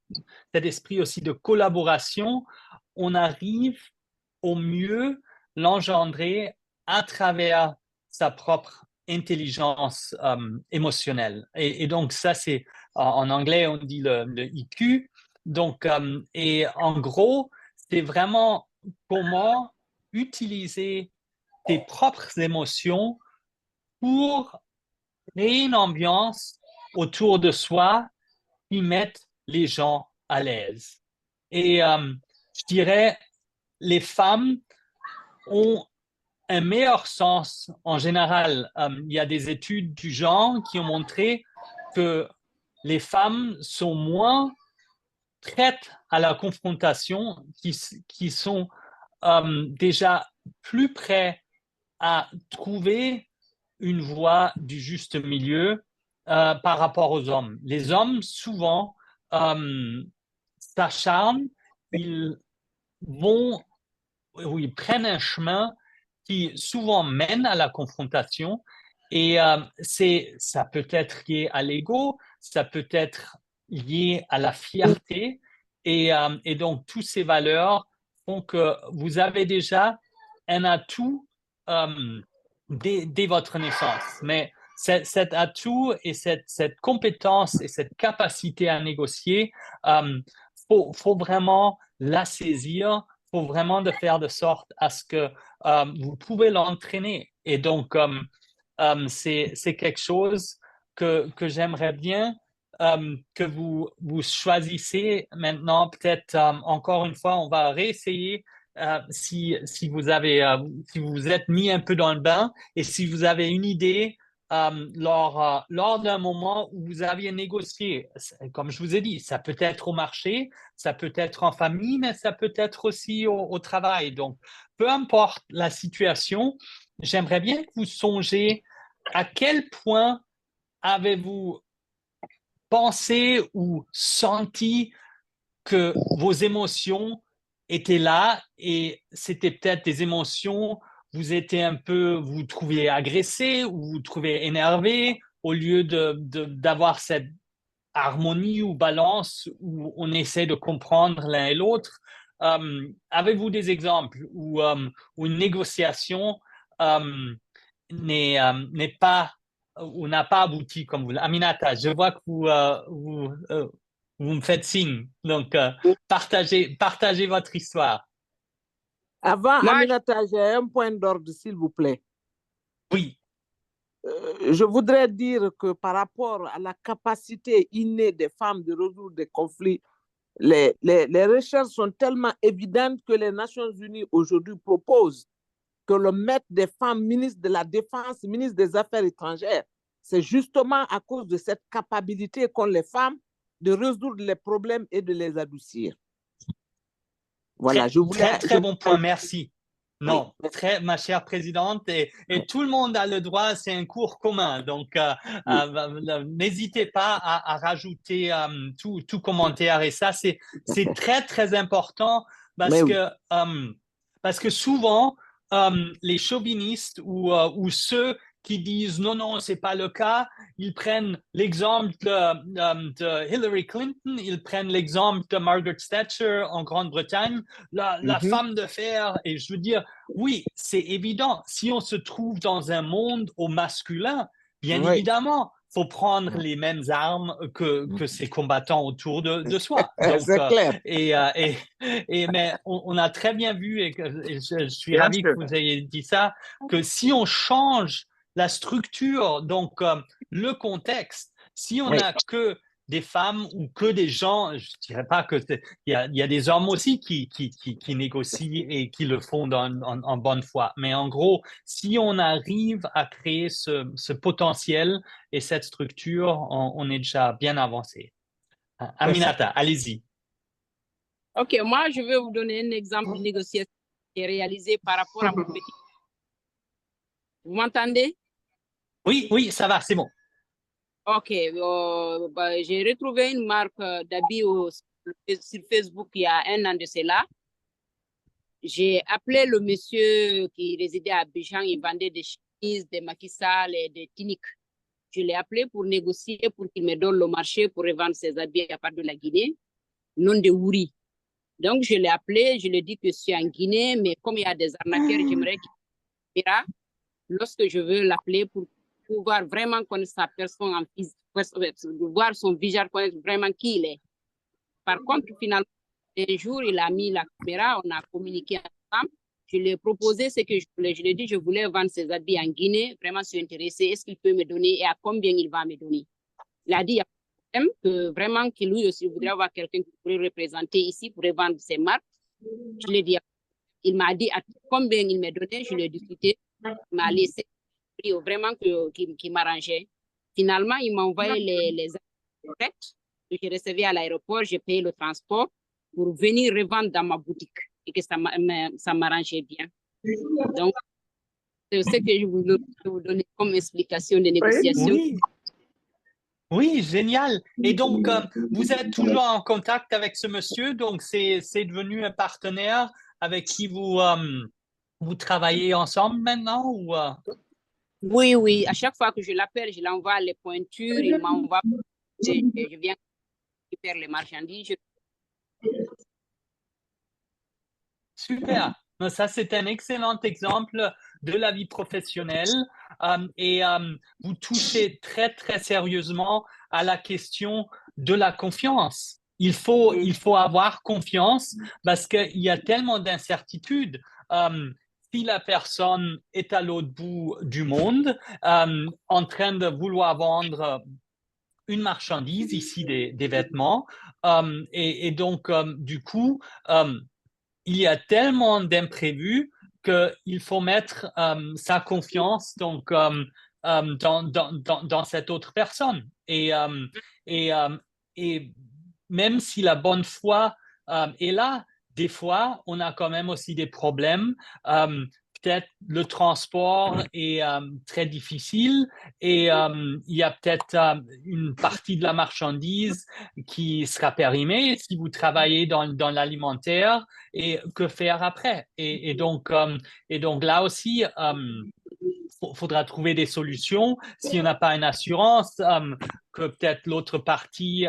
[SPEAKER 1] esprit aussi de collaboration, on arrive au mieux l'engendrer à travers sa propre intelligence émotionnelle. Et donc, ça, c'est en anglais, on dit le IQ. Donc, et en gros, c'est vraiment comment utiliser tes propres émotions pour créer une ambiance autour de soi qui mette les gens à l'aise. Et je dirais, les femmes ont un meilleur sens en général. Il y a des études du genre qui ont montré que les femmes sont moins prêtes à la confrontation, qui sont déjà plus prêts à trouver une voie du juste milieu par rapport aux hommes. Les hommes, souvent, s'acharnent, ils vont, ou ils prennent un chemin qui souvent mène à la confrontation. Et ça peut être lié à l'ego, ça peut être lié à la fierté. Et donc, toutes ces valeurs font que vous avez déjà un atout dès votre naissance. Mais cet atout et cette compétence et cette capacité à négocier, faut vraiment la saisir, faut vraiment de faire de sorte à ce que vous pouvez l'entraîner. Et donc, c'est quelque chose que j'aimerais bien que vous choisissez maintenant. Peut-être encore une fois, on va réessayer si vous vous êtes mis un peu dans le bain et si vous avez une idée lors d'un moment où vous aviez négocié. Comme je vous ai dit, ça peut être au marché, ça peut être en famille, mais ça peut être aussi au travail. Donc, peu importe la situation, j'aimerais bien que vous songiez à quel point avez-vous pensé ou senti que vos émotions étaient là et c'était peut-être des émotions, vous trouviez agressé ou vous trouvez énervé au lieu d'avoir cette harmonie ou balance où on essaie de comprendre l'un et l'autre. Avez-vous des exemples où une négociation n'est pas ou n'a pas abouti comme vous? Aminata, je vois que vous me faites signe. Donc, partagez votre histoire.
[SPEAKER 2] Avant,
[SPEAKER 4] Moi,
[SPEAKER 2] Aminata, j'ai un point d'ordre, s'il vous plaît.
[SPEAKER 1] Oui.
[SPEAKER 2] Je voudrais dire que par rapport à la capacité innée des femmes de résoudre des conflits, les recherches sont tellement évidentes que les Nations Unies aujourd'hui proposent que le mettre des femmes ministres de la Défense, ministres des Affaires étrangères, c'est justement à cause de cette capacité qu'ont les femmes de résoudre les problèmes et de les adoucir. Voilà,
[SPEAKER 1] très bon point, merci. Non, ma chère présidente, et tout le monde a le droit, c'est un cours commun, donc n'hésitez pas à rajouter tout commentaire, et ça, c'est très, très important parce que souvent, les chauvinistes ou ceux qui disent non, non, c'est pas le cas, ils prennent l'exemple de Hillary Clinton, ils prennent l'exemple de Margaret Thatcher en Grande-Bretagne, la femme de fer. Et je veux dire, oui, c'est évident. Si on se trouve dans un monde au masculin, bien évidemment, il faut prendre les mêmes armes que ces combattants autour de soi.
[SPEAKER 2] C'est clair.
[SPEAKER 1] Mais on a très bien vu, et je suis ravi que vous ayez dit ça, que si on change la structure, donc le contexte, si on n'a que des femmes ou que des gens, je ne dirais pas que il y a des hommes aussi qui négocient et qui le font en bonne foi. Mais en gros, si on arrive à créer ce potentiel et cette structure, on est déjà bien avancé. Aminata, allez-y.
[SPEAKER 4] OK, moi, je vais vous donner un exemple de négociation qui est réalisé par rapport à mon petit. Vous m'entendez?
[SPEAKER 1] Oui, ça va, c'est bon.
[SPEAKER 4] OK, j'ai retrouvé une marque d'habits sur Facebook il y a un an de cela. J'ai appelé le monsieur qui résidait à Abidjan, il vendait des chemises, des maquis sales et des tuniques.
[SPEAKER 6] Je l'ai appelé pour négocier, pour qu'il me donne le marché pour revendre ses habits à partir de la Guinée, non de Wouri. Donc, je l'ai appelé, je lui ai dit que je suis en Guinée, mais comme il y a des arnaqueurs, j'aimerais qu'il verra lorsque je veux l'appeler pour pouvoir vraiment connaître sa personne en physique, voir son visage, connaître vraiment qui il est. Par contre, finalement, un jour, il a mis la caméra, on a communiqué ensemble. Je lui ai proposé ce que je voulais. Je lui ai dit, je voulais vendre ses habits en Guinée. Vraiment, je suis intéressée. Est-ce qu'il peut me donner et à combien il va me donner? Il a dit, il y a un problème, que vraiment, que lui aussi voudrait avoir quelqu'un qui pourrait représenter ici pour vendre ses marques. Je lui ai dit, il m'a dit à combien il m'a donné. Je lui ai discuté. Il m'a laissé vraiment qui m'arrangeait. Finalement, il m'a envoyé les prêts que j'ai recevés à l'aéroport. J'ai payé le transport pour venir revendre dans ma boutique et que ça m'arrangeait bien. Donc, c'est ce que je voulais vous donner comme explication de négociation.
[SPEAKER 1] Oui. Oui, génial. Et donc, vous êtes toujours en contact avec ce monsieur, donc c'est devenu un partenaire avec qui vous travaillez ensemble maintenant ou
[SPEAKER 6] Oui, oui. À chaque fois que je l'appelle, je l'envoie les pointures, il m'envoie, je viens faire les marchandises.
[SPEAKER 1] Super. Ça, c'est un excellent exemple de la vie professionnelle et vous touchez très, très sérieusement à la question de la confiance. Il faut avoir confiance parce qu'il y a tellement d'incertitudes. Si la personne est à l'autre bout du monde en train de vouloir vendre une marchandise, ici des vêtements, et donc, du coup, il y a tellement d'imprévus qu'il faut mettre sa confiance donc, dans cette autre personne. Et même si la bonne foi est là, des fois, on a quand même aussi des problèmes. Peut-être le transport est très difficile et il y a peut-être une partie de la marchandise qui sera périmée si vous travaillez dans l'alimentaire et que faire après. Et donc là aussi, faudra trouver des solutions. Si on n'a pas une assurance, que peut-être l'autre partie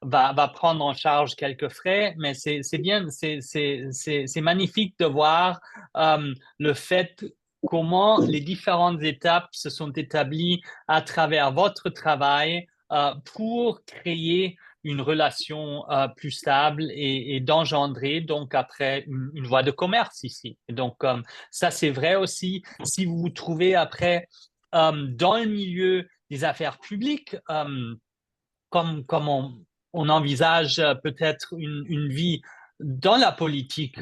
[SPEAKER 1] va prendre en charge quelques frais, mais c'est bien, c'est magnifique de voir le fait comment les différentes étapes se sont établies à travers votre travail pour créer une relation plus stable et d'engendrer donc après une voie de commerce ici. Et donc, ça, c'est vrai aussi si vous vous trouvez après dans le milieu des affaires publiques, comme on envisage peut-être une vie dans la politique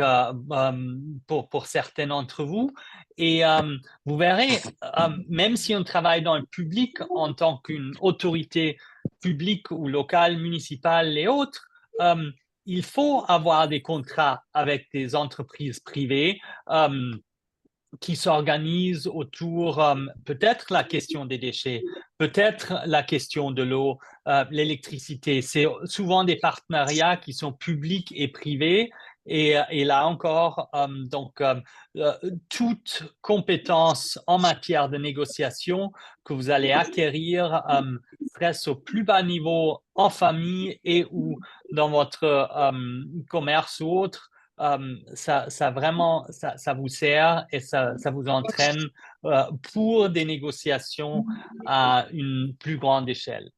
[SPEAKER 1] pour certains d'entre vous. Et vous verrez, même si on travaille dans le public en tant qu'une autorité publique ou locale, municipale et autres, il faut avoir des contrats avec des entreprises privées qui s'organisent autour peut-être la question des déchets, peut-être la question de l'eau, l'électricité. C'est souvent des partenariats qui sont publics et privés. Et là encore, toute compétence en matière de négociation que vous allez acquérir stress au plus bas niveau en famille et ou dans votre commerce ou autre, ça vraiment, ça vous sert et ça vous entraîne pour des négociations à une plus grande échelle.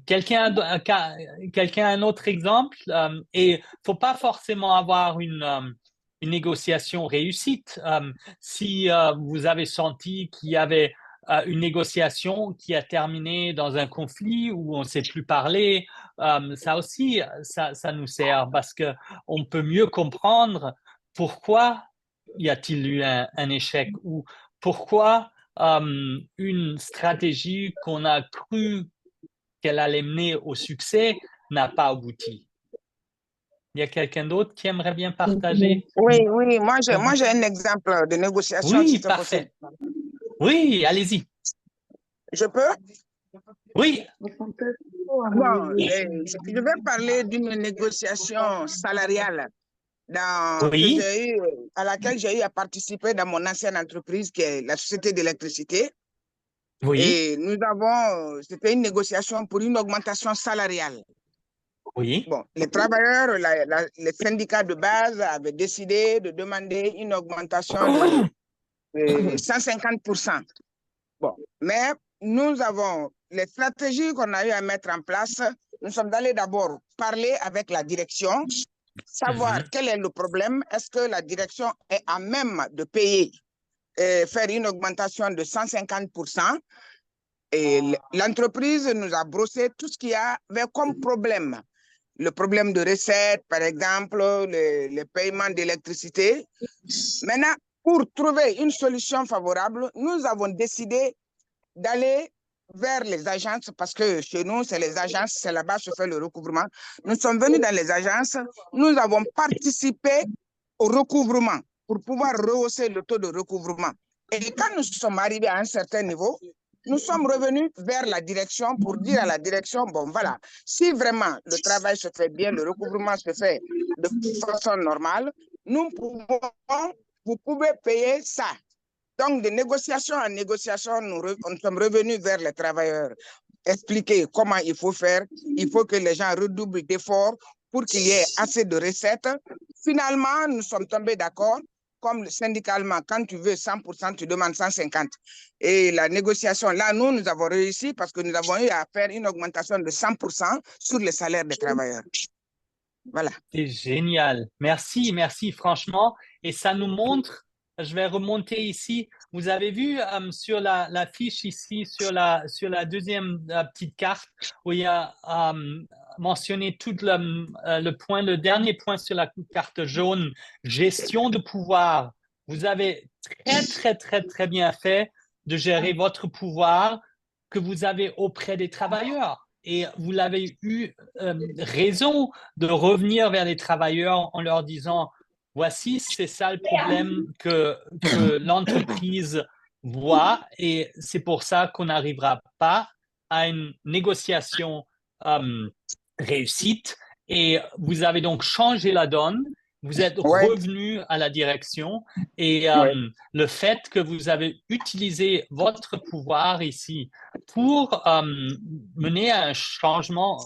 [SPEAKER 1] Quelqu'un a un autre exemple et il ne faut pas forcément avoir une négociation réussite. Si vous avez senti qu'il y avait une négociation qui a terminé dans un conflit où on ne s'est plus parlé, ça aussi, ça nous sert parce qu'on peut mieux comprendre pourquoi y a-t-il eu un échec ou pourquoi une stratégie qu'on a cru qu'elle allait mener au succès n'a pas abouti. Il y a quelqu'un d'autre qui aimerait bien partager?
[SPEAKER 5] Oui, moi j'ai un exemple de négociation.
[SPEAKER 1] Oui,
[SPEAKER 5] si c'est
[SPEAKER 1] parfait.
[SPEAKER 5] possible.
[SPEAKER 1] Oui, allez-y.
[SPEAKER 5] Je peux?
[SPEAKER 1] Oui.
[SPEAKER 5] Bon, je vais parler d'une négociation salariale
[SPEAKER 1] Oui.
[SPEAKER 5] à laquelle j'ai eu à participer dans mon ancienne entreprise qui est la Société d'électricité.
[SPEAKER 1] Oui,
[SPEAKER 5] Et nous avons, c'était une négociation pour une augmentation salariale.
[SPEAKER 1] oui.
[SPEAKER 5] Bon, les travailleurs, les syndicats de base avaient décidé de demander une augmentation de 150%. Bon, mais nous avons les stratégies qu'on a eu à mettre en place. Nous sommes allés d'abord parler avec la direction, savoir quel est le problème. Est-ce que la direction est à même de payer, faire une augmentation de 150%? Et l'entreprise nous a brossé tout ce qu'il y avait comme problème. Le problème de recettes, par exemple, les paiements d'électricité. Maintenant, pour trouver une solution favorable, nous avons décidé d'aller vers les agences, parce que chez nous, c'est les agences, c'est là-bas que se fait le recouvrement. Nous sommes venus dans les agences, nous avons participé au recouvrement pour pouvoir rehausser le taux de recouvrement. Et quand nous sommes arrivés à un certain niveau, nous sommes revenus vers la direction pour dire à la direction, bon voilà, si vraiment le travail se fait bien, le recouvrement se fait de façon normale, nous pouvez payer ça. Donc, de négociation en négociation, nous sommes revenus vers les travailleurs, expliquer comment il faut faire. Il faut que les gens redoublent d'efforts pour qu'il y ait assez de recettes. Finalement, nous sommes tombés d'accord. Comme syndicalement, quand tu veux 100%, tu demandes 150. Et la négociation, là, nous avons réussi parce que nous avons eu à faire une augmentation de 100% sur les salaires des travailleurs. Voilà.
[SPEAKER 1] C'est génial. Merci, merci, franchement. Et ça nous montre, je vais remonter ici. Vous avez vu sur la fiche ici, sur la deuxième petite carte, où il y a mentionné tout le dernier point sur la carte jaune, gestion de pouvoir. Vous avez très, très, très, très bien fait de gérer votre pouvoir que vous avez auprès des travailleurs. Et vous l'avez eu raison de revenir vers les travailleurs en leur disant, voici, c'est ça le problème que l'entreprise voit et c'est pour ça qu'on n'arrivera pas à une négociation réussite. Et vous avez donc changé la donne. Vous êtes revenu à la direction et le fait que vous avez utilisé votre pouvoir ici pour mener à un changement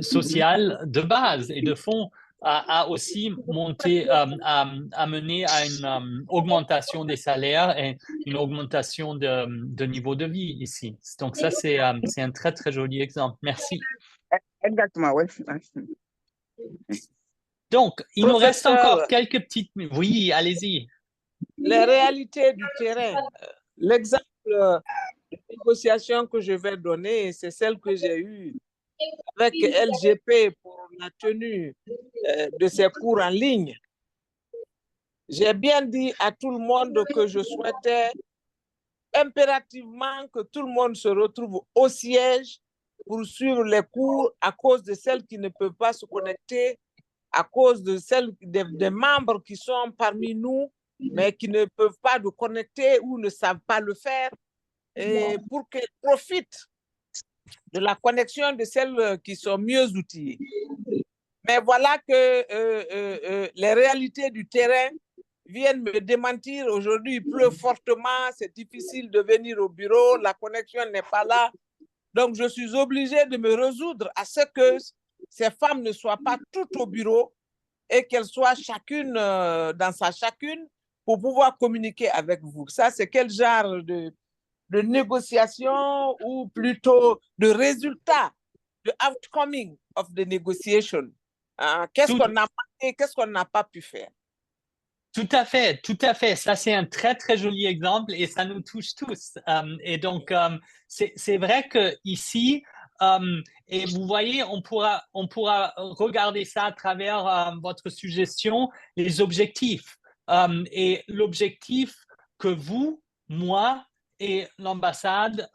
[SPEAKER 1] social de base et de fond a aussi monté, à mener à une augmentation des salaires et une augmentation de niveau de vie ici. Donc ça, c'est un très, très joli exemple. Merci.
[SPEAKER 5] Exactement, oui.
[SPEAKER 1] Donc, il nous reste encore quelques petites... Oui, allez-y.
[SPEAKER 2] Les réalités du terrain. L'exemple de négociation que je vais donner, c'est celle que j'ai eue avec LGP pour la tenue de ces cours en ligne. J'ai bien dit à tout le monde que je souhaitais impérativement que tout le monde se retrouve au siège pour suivre les cours à cause de celles qui ne peuvent pas se connecter, à cause de celles des membres qui sont parmi nous, mais qui ne peuvent pas nous connecter ou ne savent pas le faire, et pour qu'elles profitent de la connexion de celles qui sont mieux outillées. Mais voilà que les réalités du terrain viennent me démentir. Aujourd'hui, il pleut fortement, c'est difficile de venir au bureau, la connexion n'est pas là. Donc, je suis obligée de me résoudre à ce que ces femmes ne soient pas toutes au bureau et qu'elles soient chacune dans sa chacune pour pouvoir communiquer avec vous. Ça, c'est quel genre de négociation ou plutôt de résultat, de outcoming of the negotiation? Qu'est-ce qu'on a manqué, qu'est-ce qu'on n'a pas pu faire?
[SPEAKER 1] Tout à fait, tout à fait. Ça, c'est un très, très joli exemple et ça nous touche tous. Et donc, c'est vrai que ici, et vous voyez, on pourra regarder ça à travers votre suggestion, les objectifs. Et l'objectif que vous, moi et l'ambassade,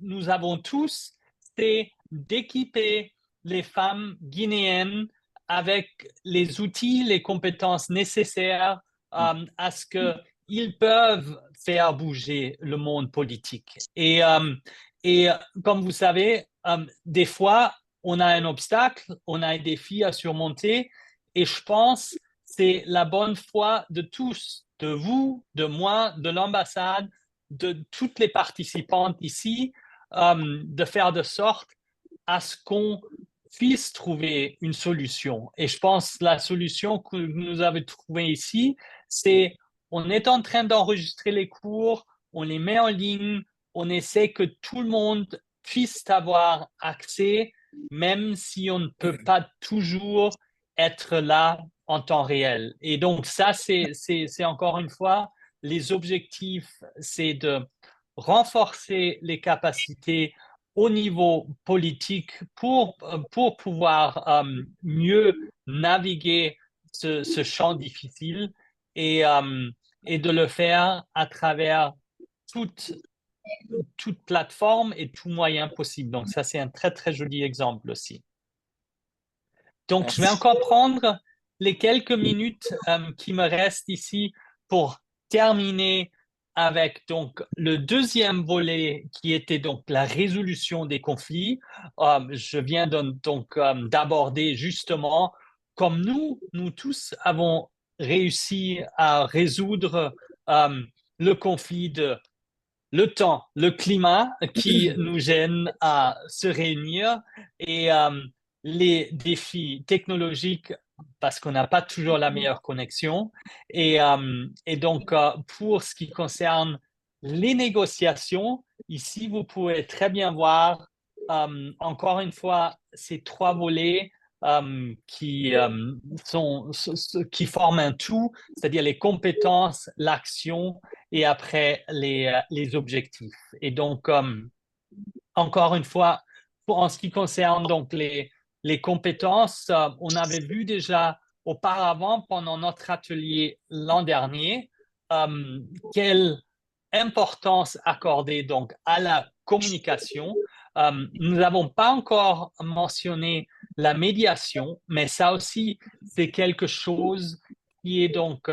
[SPEAKER 1] nous avons tous, c'est d'équiper les femmes guinéennes avec les outils, les compétences nécessaires à ce qu'ils peuvent faire bouger le monde politique. Et comme vous savez, des fois, on a un obstacle, on a un défi à surmonter, et je pense que c'est la bonne foi de tous, de vous, de moi, de l'ambassade, de toutes les participantes ici de faire de sorte à ce qu'on puisse trouver une solution. Et je pense que la solution que nous avons trouvée ici, c'est on est en train d'enregistrer les cours, on les met en ligne, on essaie que tout le monde puisse avoir accès, même si on ne peut pas toujours être là en temps réel. Et donc ça, c'est encore une fois, les objectifs, c'est de renforcer les capacités au niveau politique pour pouvoir mieux naviguer ce champ difficile et de le faire à travers toute plateforme et tout moyen possible. Donc ça, c'est un très, très joli exemple aussi. Donc, je vais encore prendre les quelques minutes qui me restent ici pour terminer avec donc le deuxième volet qui était donc la résolution des conflits. Je viens donc d'aborder justement comme nous tous avons réussi à résoudre le conflit de le temps, le climat qui nous gêne à se réunir et les défis technologiques parce qu'on n'a pas toujours la meilleure connexion. Et donc, pour ce qui concerne les négociations, ici, vous pouvez très bien voir, encore une fois, ces trois volets qui forment un tout, c'est-à-dire les compétences, l'action et après les objectifs. Et donc, encore une fois, en ce qui concerne donc les compétences, on avait vu déjà auparavant pendant notre atelier l'an dernier quelle importance accorder donc à la communication. Nous n'avons pas encore mentionné la médiation, mais ça aussi, c'est quelque chose qui est donc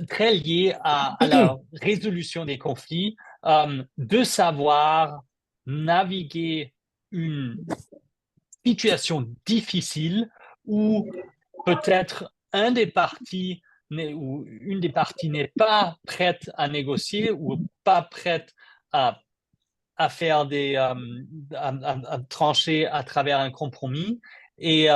[SPEAKER 1] très lié à la résolution des conflits, de savoir naviguer une situation difficile où peut-être un des partis ou une des parties n'est pas prête à négocier ou pas prête à faire à trancher à travers un compromis. Et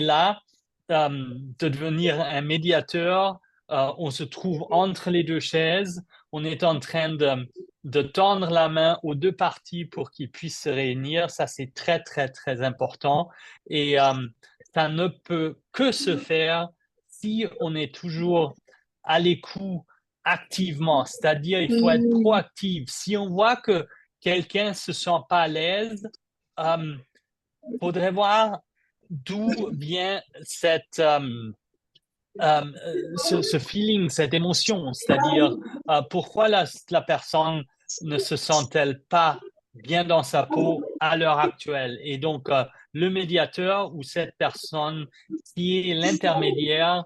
[SPEAKER 1] là, de devenir un médiateur, on se trouve entre les deux chaises, on est en train de tendre la main aux deux parties pour qu'ils puissent se réunir. Ça, c'est très, très, très important. Et ça ne peut que se faire si on est toujours à l'écoute activement, c'est-à-dire il faut être proactif. Si on voit que quelqu'un ne se sent pas à l'aise, faudrait voir d'où vient ce feeling, cette émotion, c'est-à-dire pourquoi la personne ne se sent-elle pas bien dans sa peau à l'heure actuelle. Et donc, le médiateur ou cette personne qui est l'intermédiaire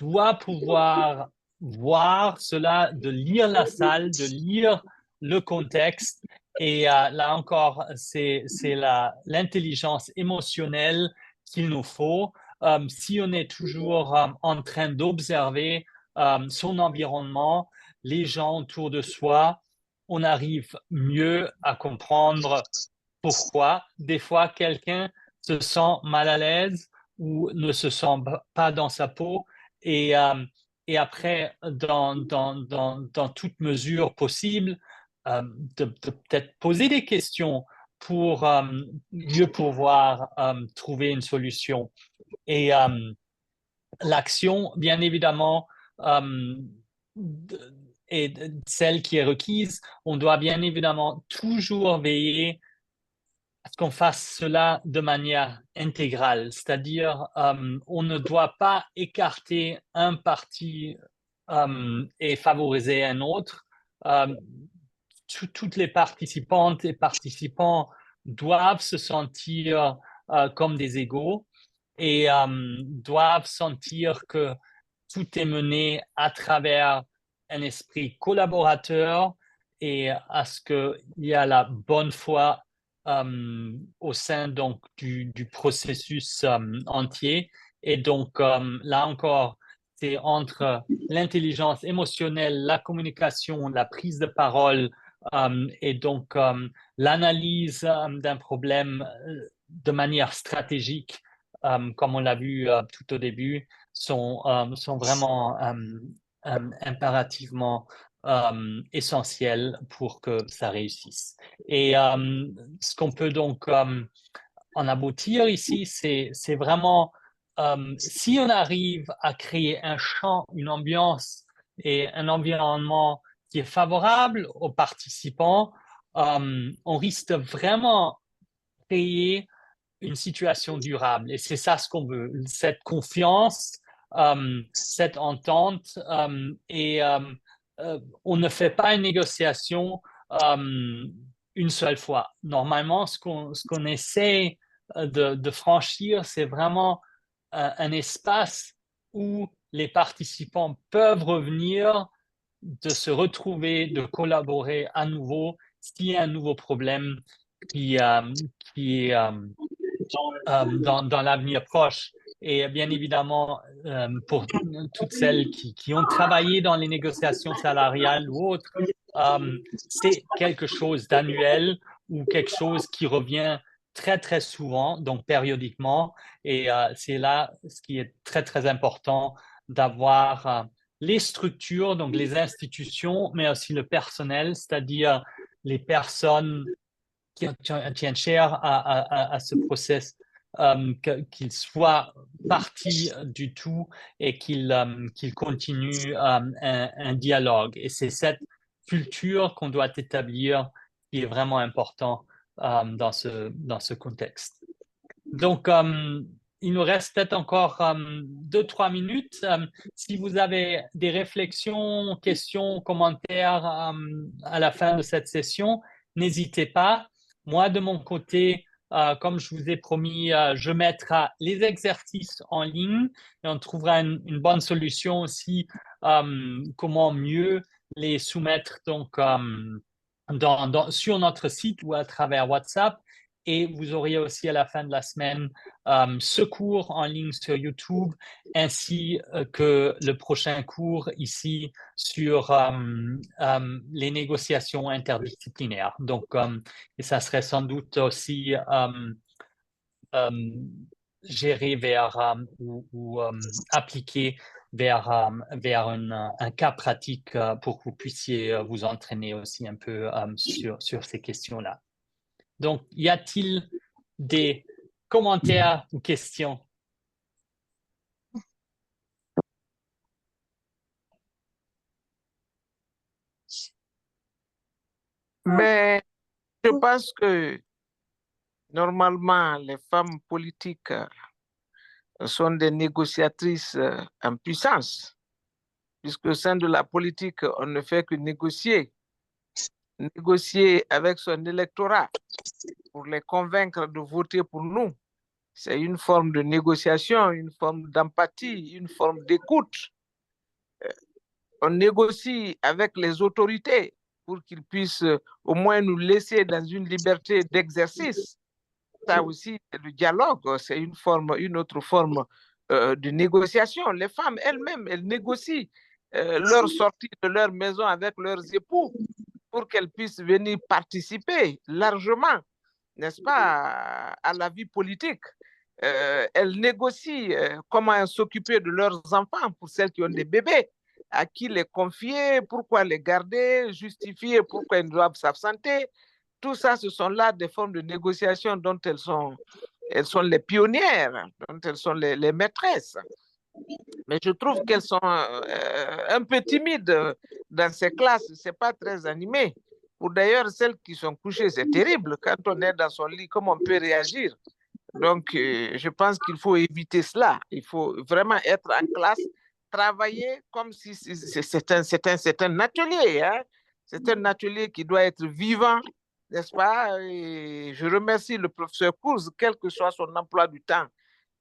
[SPEAKER 1] doit pouvoir voir cela, de lire la salle, de lire le contexte. Et là encore, c'est l'intelligence émotionnelle qu'il nous faut. Si on est toujours en train d'observer son environnement, les gens autour de soi, on arrive mieux à comprendre pourquoi des fois quelqu'un se sent mal à l'aise ou ne se sent pas dans sa peau. Et après, dans toute mesure possible, de peut-être poser des questions pour mieux pouvoir trouver une solution. Et l'action, bien évidemment, est celle qui est requise. On doit bien évidemment toujours veiller à ce qu'on fasse cela de manière intégrale, c'est-à-dire on ne doit pas écarter un parti et favoriser un autre. Toutes les participantes et participants doivent se sentir comme des égaux et doivent sentir que tout est mené à travers un esprit collaborateur et à ce qu'il y a la bonne foi au sein donc du processus entier. Et donc là encore, c'est entre l'intelligence émotionnelle, la communication, la prise de parole et donc l'analyse d'un problème de manière stratégique, comme on l'a vu tout au début, sont vraiment impérativement essentiels pour que ça réussisse. Et ce qu'on peut donc en aboutir ici, c'est vraiment si on arrive à créer un champ, une ambiance et un environnement qui est favorable aux participants, on risque vraiment créer une situation durable. Et c'est ça ce qu'on veut, cette confiance, cette entente. Et on ne fait pas une négociation une seule fois. Normalement, ce qu'on essaie de franchir, c'est vraiment un espace où les participants peuvent revenir, de se retrouver, de collaborer à nouveau s'il y a un nouveau problème qui est dans l'avenir proche. Et bien évidemment, pour toutes celles qui ont travaillé dans les négociations salariales ou autres, c'est quelque chose d'annuel ou quelque chose qui revient très, très souvent, donc périodiquement. Et c'est là ce qui est très, très important d'avoir les structures, donc les institutions, mais aussi le personnel, c'est-à-dire les personnes qui tiennent cher à ce process, qu'il soit partie du tout et qu'il continue un dialogue. Et c'est cette culture qu'on doit établir qui est vraiment important dans ce contexte. Donc, il nous reste peut-être encore 2-3 minutes. Si vous avez des réflexions, questions, commentaires à la fin de cette session, n'hésitez pas. Moi, de mon côté, comme je vous ai promis, je mettrai les exercices en ligne et on trouvera une bonne solution aussi, comment mieux les soumettre donc, sur notre site ou à travers WhatsApp. Et vous auriez aussi à la fin de la semaine ce cours en ligne sur YouTube, ainsi que le prochain cours ici sur les négociations interdisciplinaires. Donc, et ça serait sans doute aussi géré vers ou appliqué vers un cas pratique pour que vous puissiez vous entraîner aussi un peu sur ces questions-là. Donc, y a-t-il des commentaires ou questions?
[SPEAKER 2] Mais je pense que normalement, les femmes politiques sont des négociatrices en puissance, puisque au sein de la politique, on ne fait que négocier avec son électorat pour les convaincre de voter pour nous. C'est une forme de négociation, une forme d'empathie, une forme d'écoute. On négocie avec les autorités pour qu'ils puissent au moins nous laisser dans une liberté d'exercice. Ça aussi, le dialogue, c'est une autre forme de négociation. Les femmes elles-mêmes, elles négocient leur sortie de leur maison avec leurs époux pour qu'elles puissent venir participer largement, n'est-ce pas, à la vie politique. Elles négocient comment s'occuper de leurs enfants pour celles qui ont des bébés, à qui les confier, pourquoi les garder, justifier pourquoi ils doivent s'absenter. Tout ça, ce sont là des formes de négociation dont elles sont les pionnières, dont elles sont les maîtresses. Mais je trouve qu'elles sont un peu timides dans ces classes, ce n'est pas très animé. Pour d'ailleurs, celles qui sont couchées, c'est terrible. Quand on est dans son lit, comment on peut réagir? Donc, je pense qu'il faut éviter cela. Il faut vraiment être en classe, travailler comme si c'est un atelier. Hein? C'est un atelier qui doit être vivant, n'est-ce pas? Et je remercie le professeur Kurz, quel que soit son emploi du temps,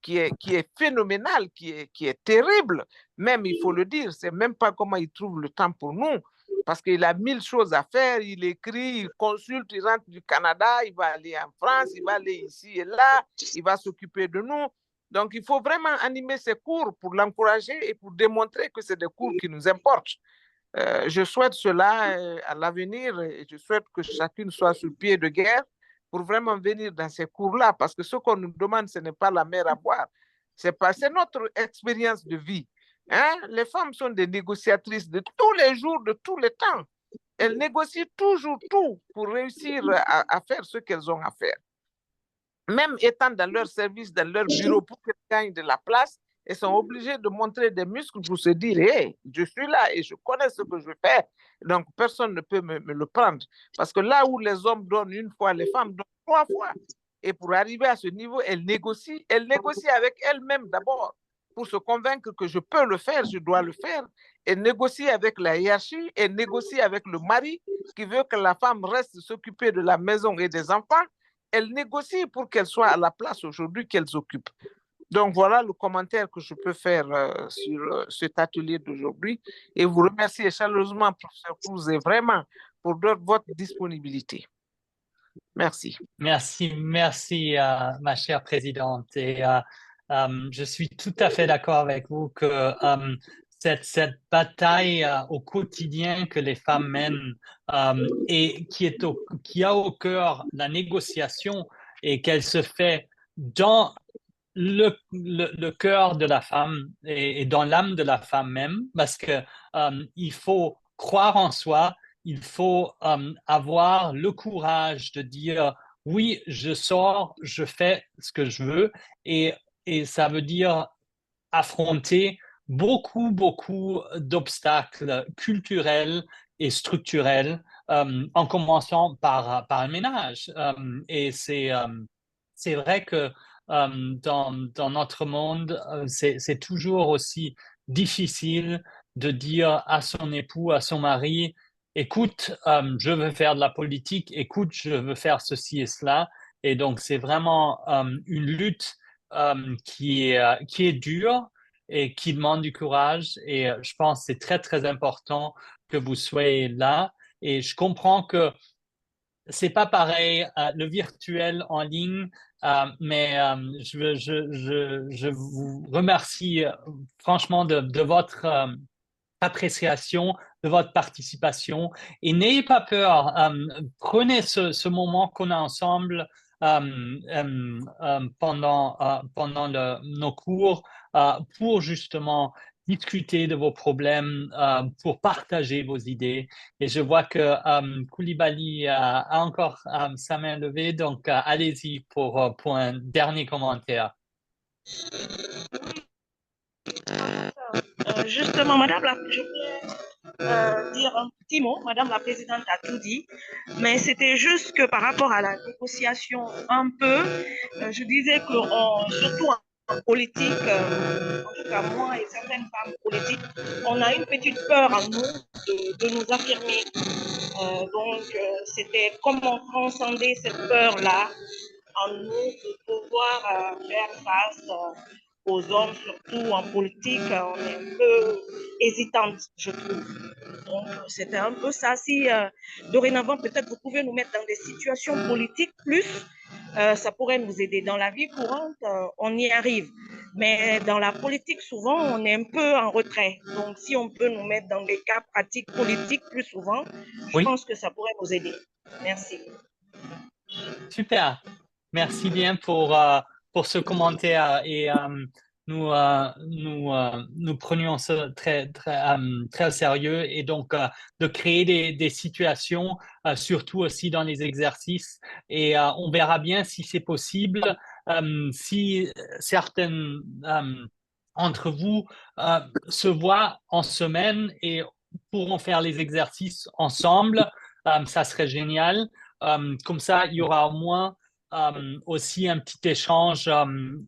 [SPEAKER 2] qui est phénoménal, qui est terrible. Même, il faut le dire, c'est même pas comment il trouve le temps pour nous, parce qu'il a 1000 choses à faire, il écrit, il consulte, il rentre du Canada, il va aller en France, il va aller ici et là, il va s'occuper de nous. Donc, il faut vraiment animer ces cours pour l'encourager et pour démontrer que c'est des cours qui nous importent. Je souhaite cela à l'avenir et je souhaite que chacune soit sur pied de guerre pour vraiment venir dans ces cours-là, parce que ce qu'on nous demande, ce n'est pas la mer à boire, c'est notre expérience de vie. Hein? Les femmes sont des négociatrices de tous les jours, de tous les temps. Elles négocient toujours tout pour réussir à faire ce qu'elles ont à faire. Même étant dans leur service, dans leur bureau, pour qu'elles gagnent de la place, elles sont obligées de montrer des muscles pour se dire, hey, je suis là et je connais ce que je fais. Donc, personne ne peut me le prendre. Parce que là où les hommes donnent une fois, les femmes donnent 3 fois. Et pour arriver à ce niveau, elles négocient avec elles-mêmes d'abord pour se convaincre que je peux le faire, je dois le faire. Elles négocient avec la hiérarchie, elles négocient avec le mari qui veut que la femme reste s'occuper de la maison et des enfants. Elles négocient pour qu'elles soient à la place aujourd'hui qu'elles occupent. Donc, voilà le commentaire que je peux faire sur cet atelier d'aujourd'hui. Et vous remercier chaleureusement, professeur Cruz, et vraiment pour votre disponibilité. Merci.
[SPEAKER 1] Merci, ma chère présidente. Et je suis tout à fait d'accord avec vous que cette bataille au quotidien que les femmes mènent et qui a au cœur la négociation et qu'elle se fait dans le cœur de la femme et dans l'âme de la femme même, parce que il faut croire en soi, il faut avoir le courage de dire oui, je sors, je fais ce que je veux, et ça veut dire affronter beaucoup d'obstacles culturels et structurels, en commençant par le ménage. Et c'est vrai que dans notre monde, c'est toujours aussi difficile de dire à son époux, à son mari, écoute, je veux faire de la politique, écoute, je veux faire ceci et cela. Et donc, c'est vraiment une lutte qui est dure et qui demande du courage. Et je pense que c'est très important que vous soyez là. Et je comprends que c'est pas pareil, le virtuel en ligne, mais je vous remercie franchement de votre appréciation, de votre participation. Et n'ayez pas peur, prenez ce moment qu'on a ensemble pendant nos cours pour justement discuter de vos problèmes, pour partager vos idées. Et je vois que Koulibaly a encore sa main levée, donc allez-y pour un dernier commentaire.
[SPEAKER 4] Justement, je voulais dire un petit mot. Madame la Présidente a tout dit, mais c'était juste que par rapport à la négociation un peu, je disais que surtout en politique, en tout cas moi et certaines femmes politiques, on a une petite peur en nous de nous affirmer. Donc, c'était comment transcender cette peur-là en nous de pouvoir faire face aux hommes, surtout en politique, on est un peu hésitante, je trouve. Donc, c'était un peu ça. Si dorénavant, peut-être vous pouvez nous mettre dans des situations politiques plus, ça pourrait nous aider. Dans la vie courante, on y arrive. Mais dans la politique, souvent, on est un peu en retrait. Donc, si on peut nous mettre dans des cas pratiques politiques plus souvent, je pense que ça pourrait nous aider. Merci.
[SPEAKER 1] Super. Merci bien pour ce commentaire. Et nous prenions ça très sérieux. Et donc, de créer des situations, surtout aussi dans les exercices. Et on verra bien si c'est possible, si certaines entre vous se voient en semaine et pourront faire les exercices ensemble. Ça serait génial. Comme ça, il y aura au moins aussi un petit échange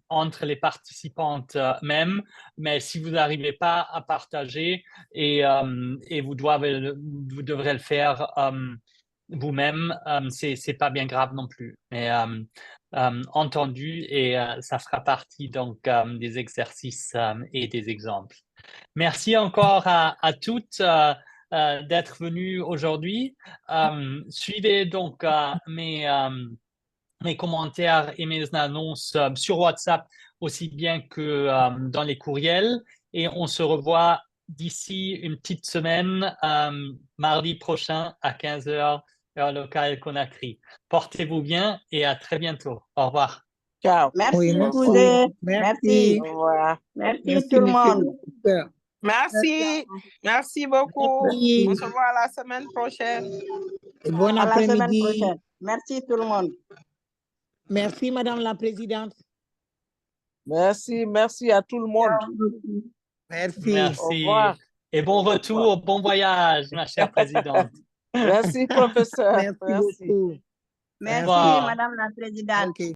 [SPEAKER 1] entre les participantes même, mais si vous n'arrivez pas à partager et vous devrez le faire vous-même, c'est pas bien grave non plus. Mais entendu, et ça fera partie donc des exercices et des exemples. Merci encore à toutes d'être venues aujourd'hui. Suivez donc mes commentaires et mes annonces sur WhatsApp aussi bien que dans les courriels. Et on se revoit d'ici une petite semaine, mardi prochain à 15h, heure locale Conakry. Portez-vous bien et à très bientôt. Au revoir.
[SPEAKER 2] Ciao.
[SPEAKER 7] Merci,
[SPEAKER 2] Au
[SPEAKER 7] Coudé.
[SPEAKER 2] revoir.
[SPEAKER 7] Merci.
[SPEAKER 2] Au revoir.
[SPEAKER 7] Merci tout le monde.
[SPEAKER 3] Merci. Merci beaucoup.
[SPEAKER 7] Merci.
[SPEAKER 3] On se voit la semaine prochaine.
[SPEAKER 7] Et bon
[SPEAKER 8] À la semaine
[SPEAKER 7] après-midi.
[SPEAKER 8] prochaine. Merci tout le monde.
[SPEAKER 7] Merci, Madame la Présidente.
[SPEAKER 2] Merci à tout le monde.
[SPEAKER 7] Merci.
[SPEAKER 2] Au
[SPEAKER 1] Merci.
[SPEAKER 2] revoir.
[SPEAKER 1] Et bon retour, bon voyage, ma chère présidente.
[SPEAKER 2] Merci, professeur.
[SPEAKER 7] Merci beaucoup.
[SPEAKER 8] Merci,
[SPEAKER 1] revoir.
[SPEAKER 8] Madame la Présidente.
[SPEAKER 7] Ok.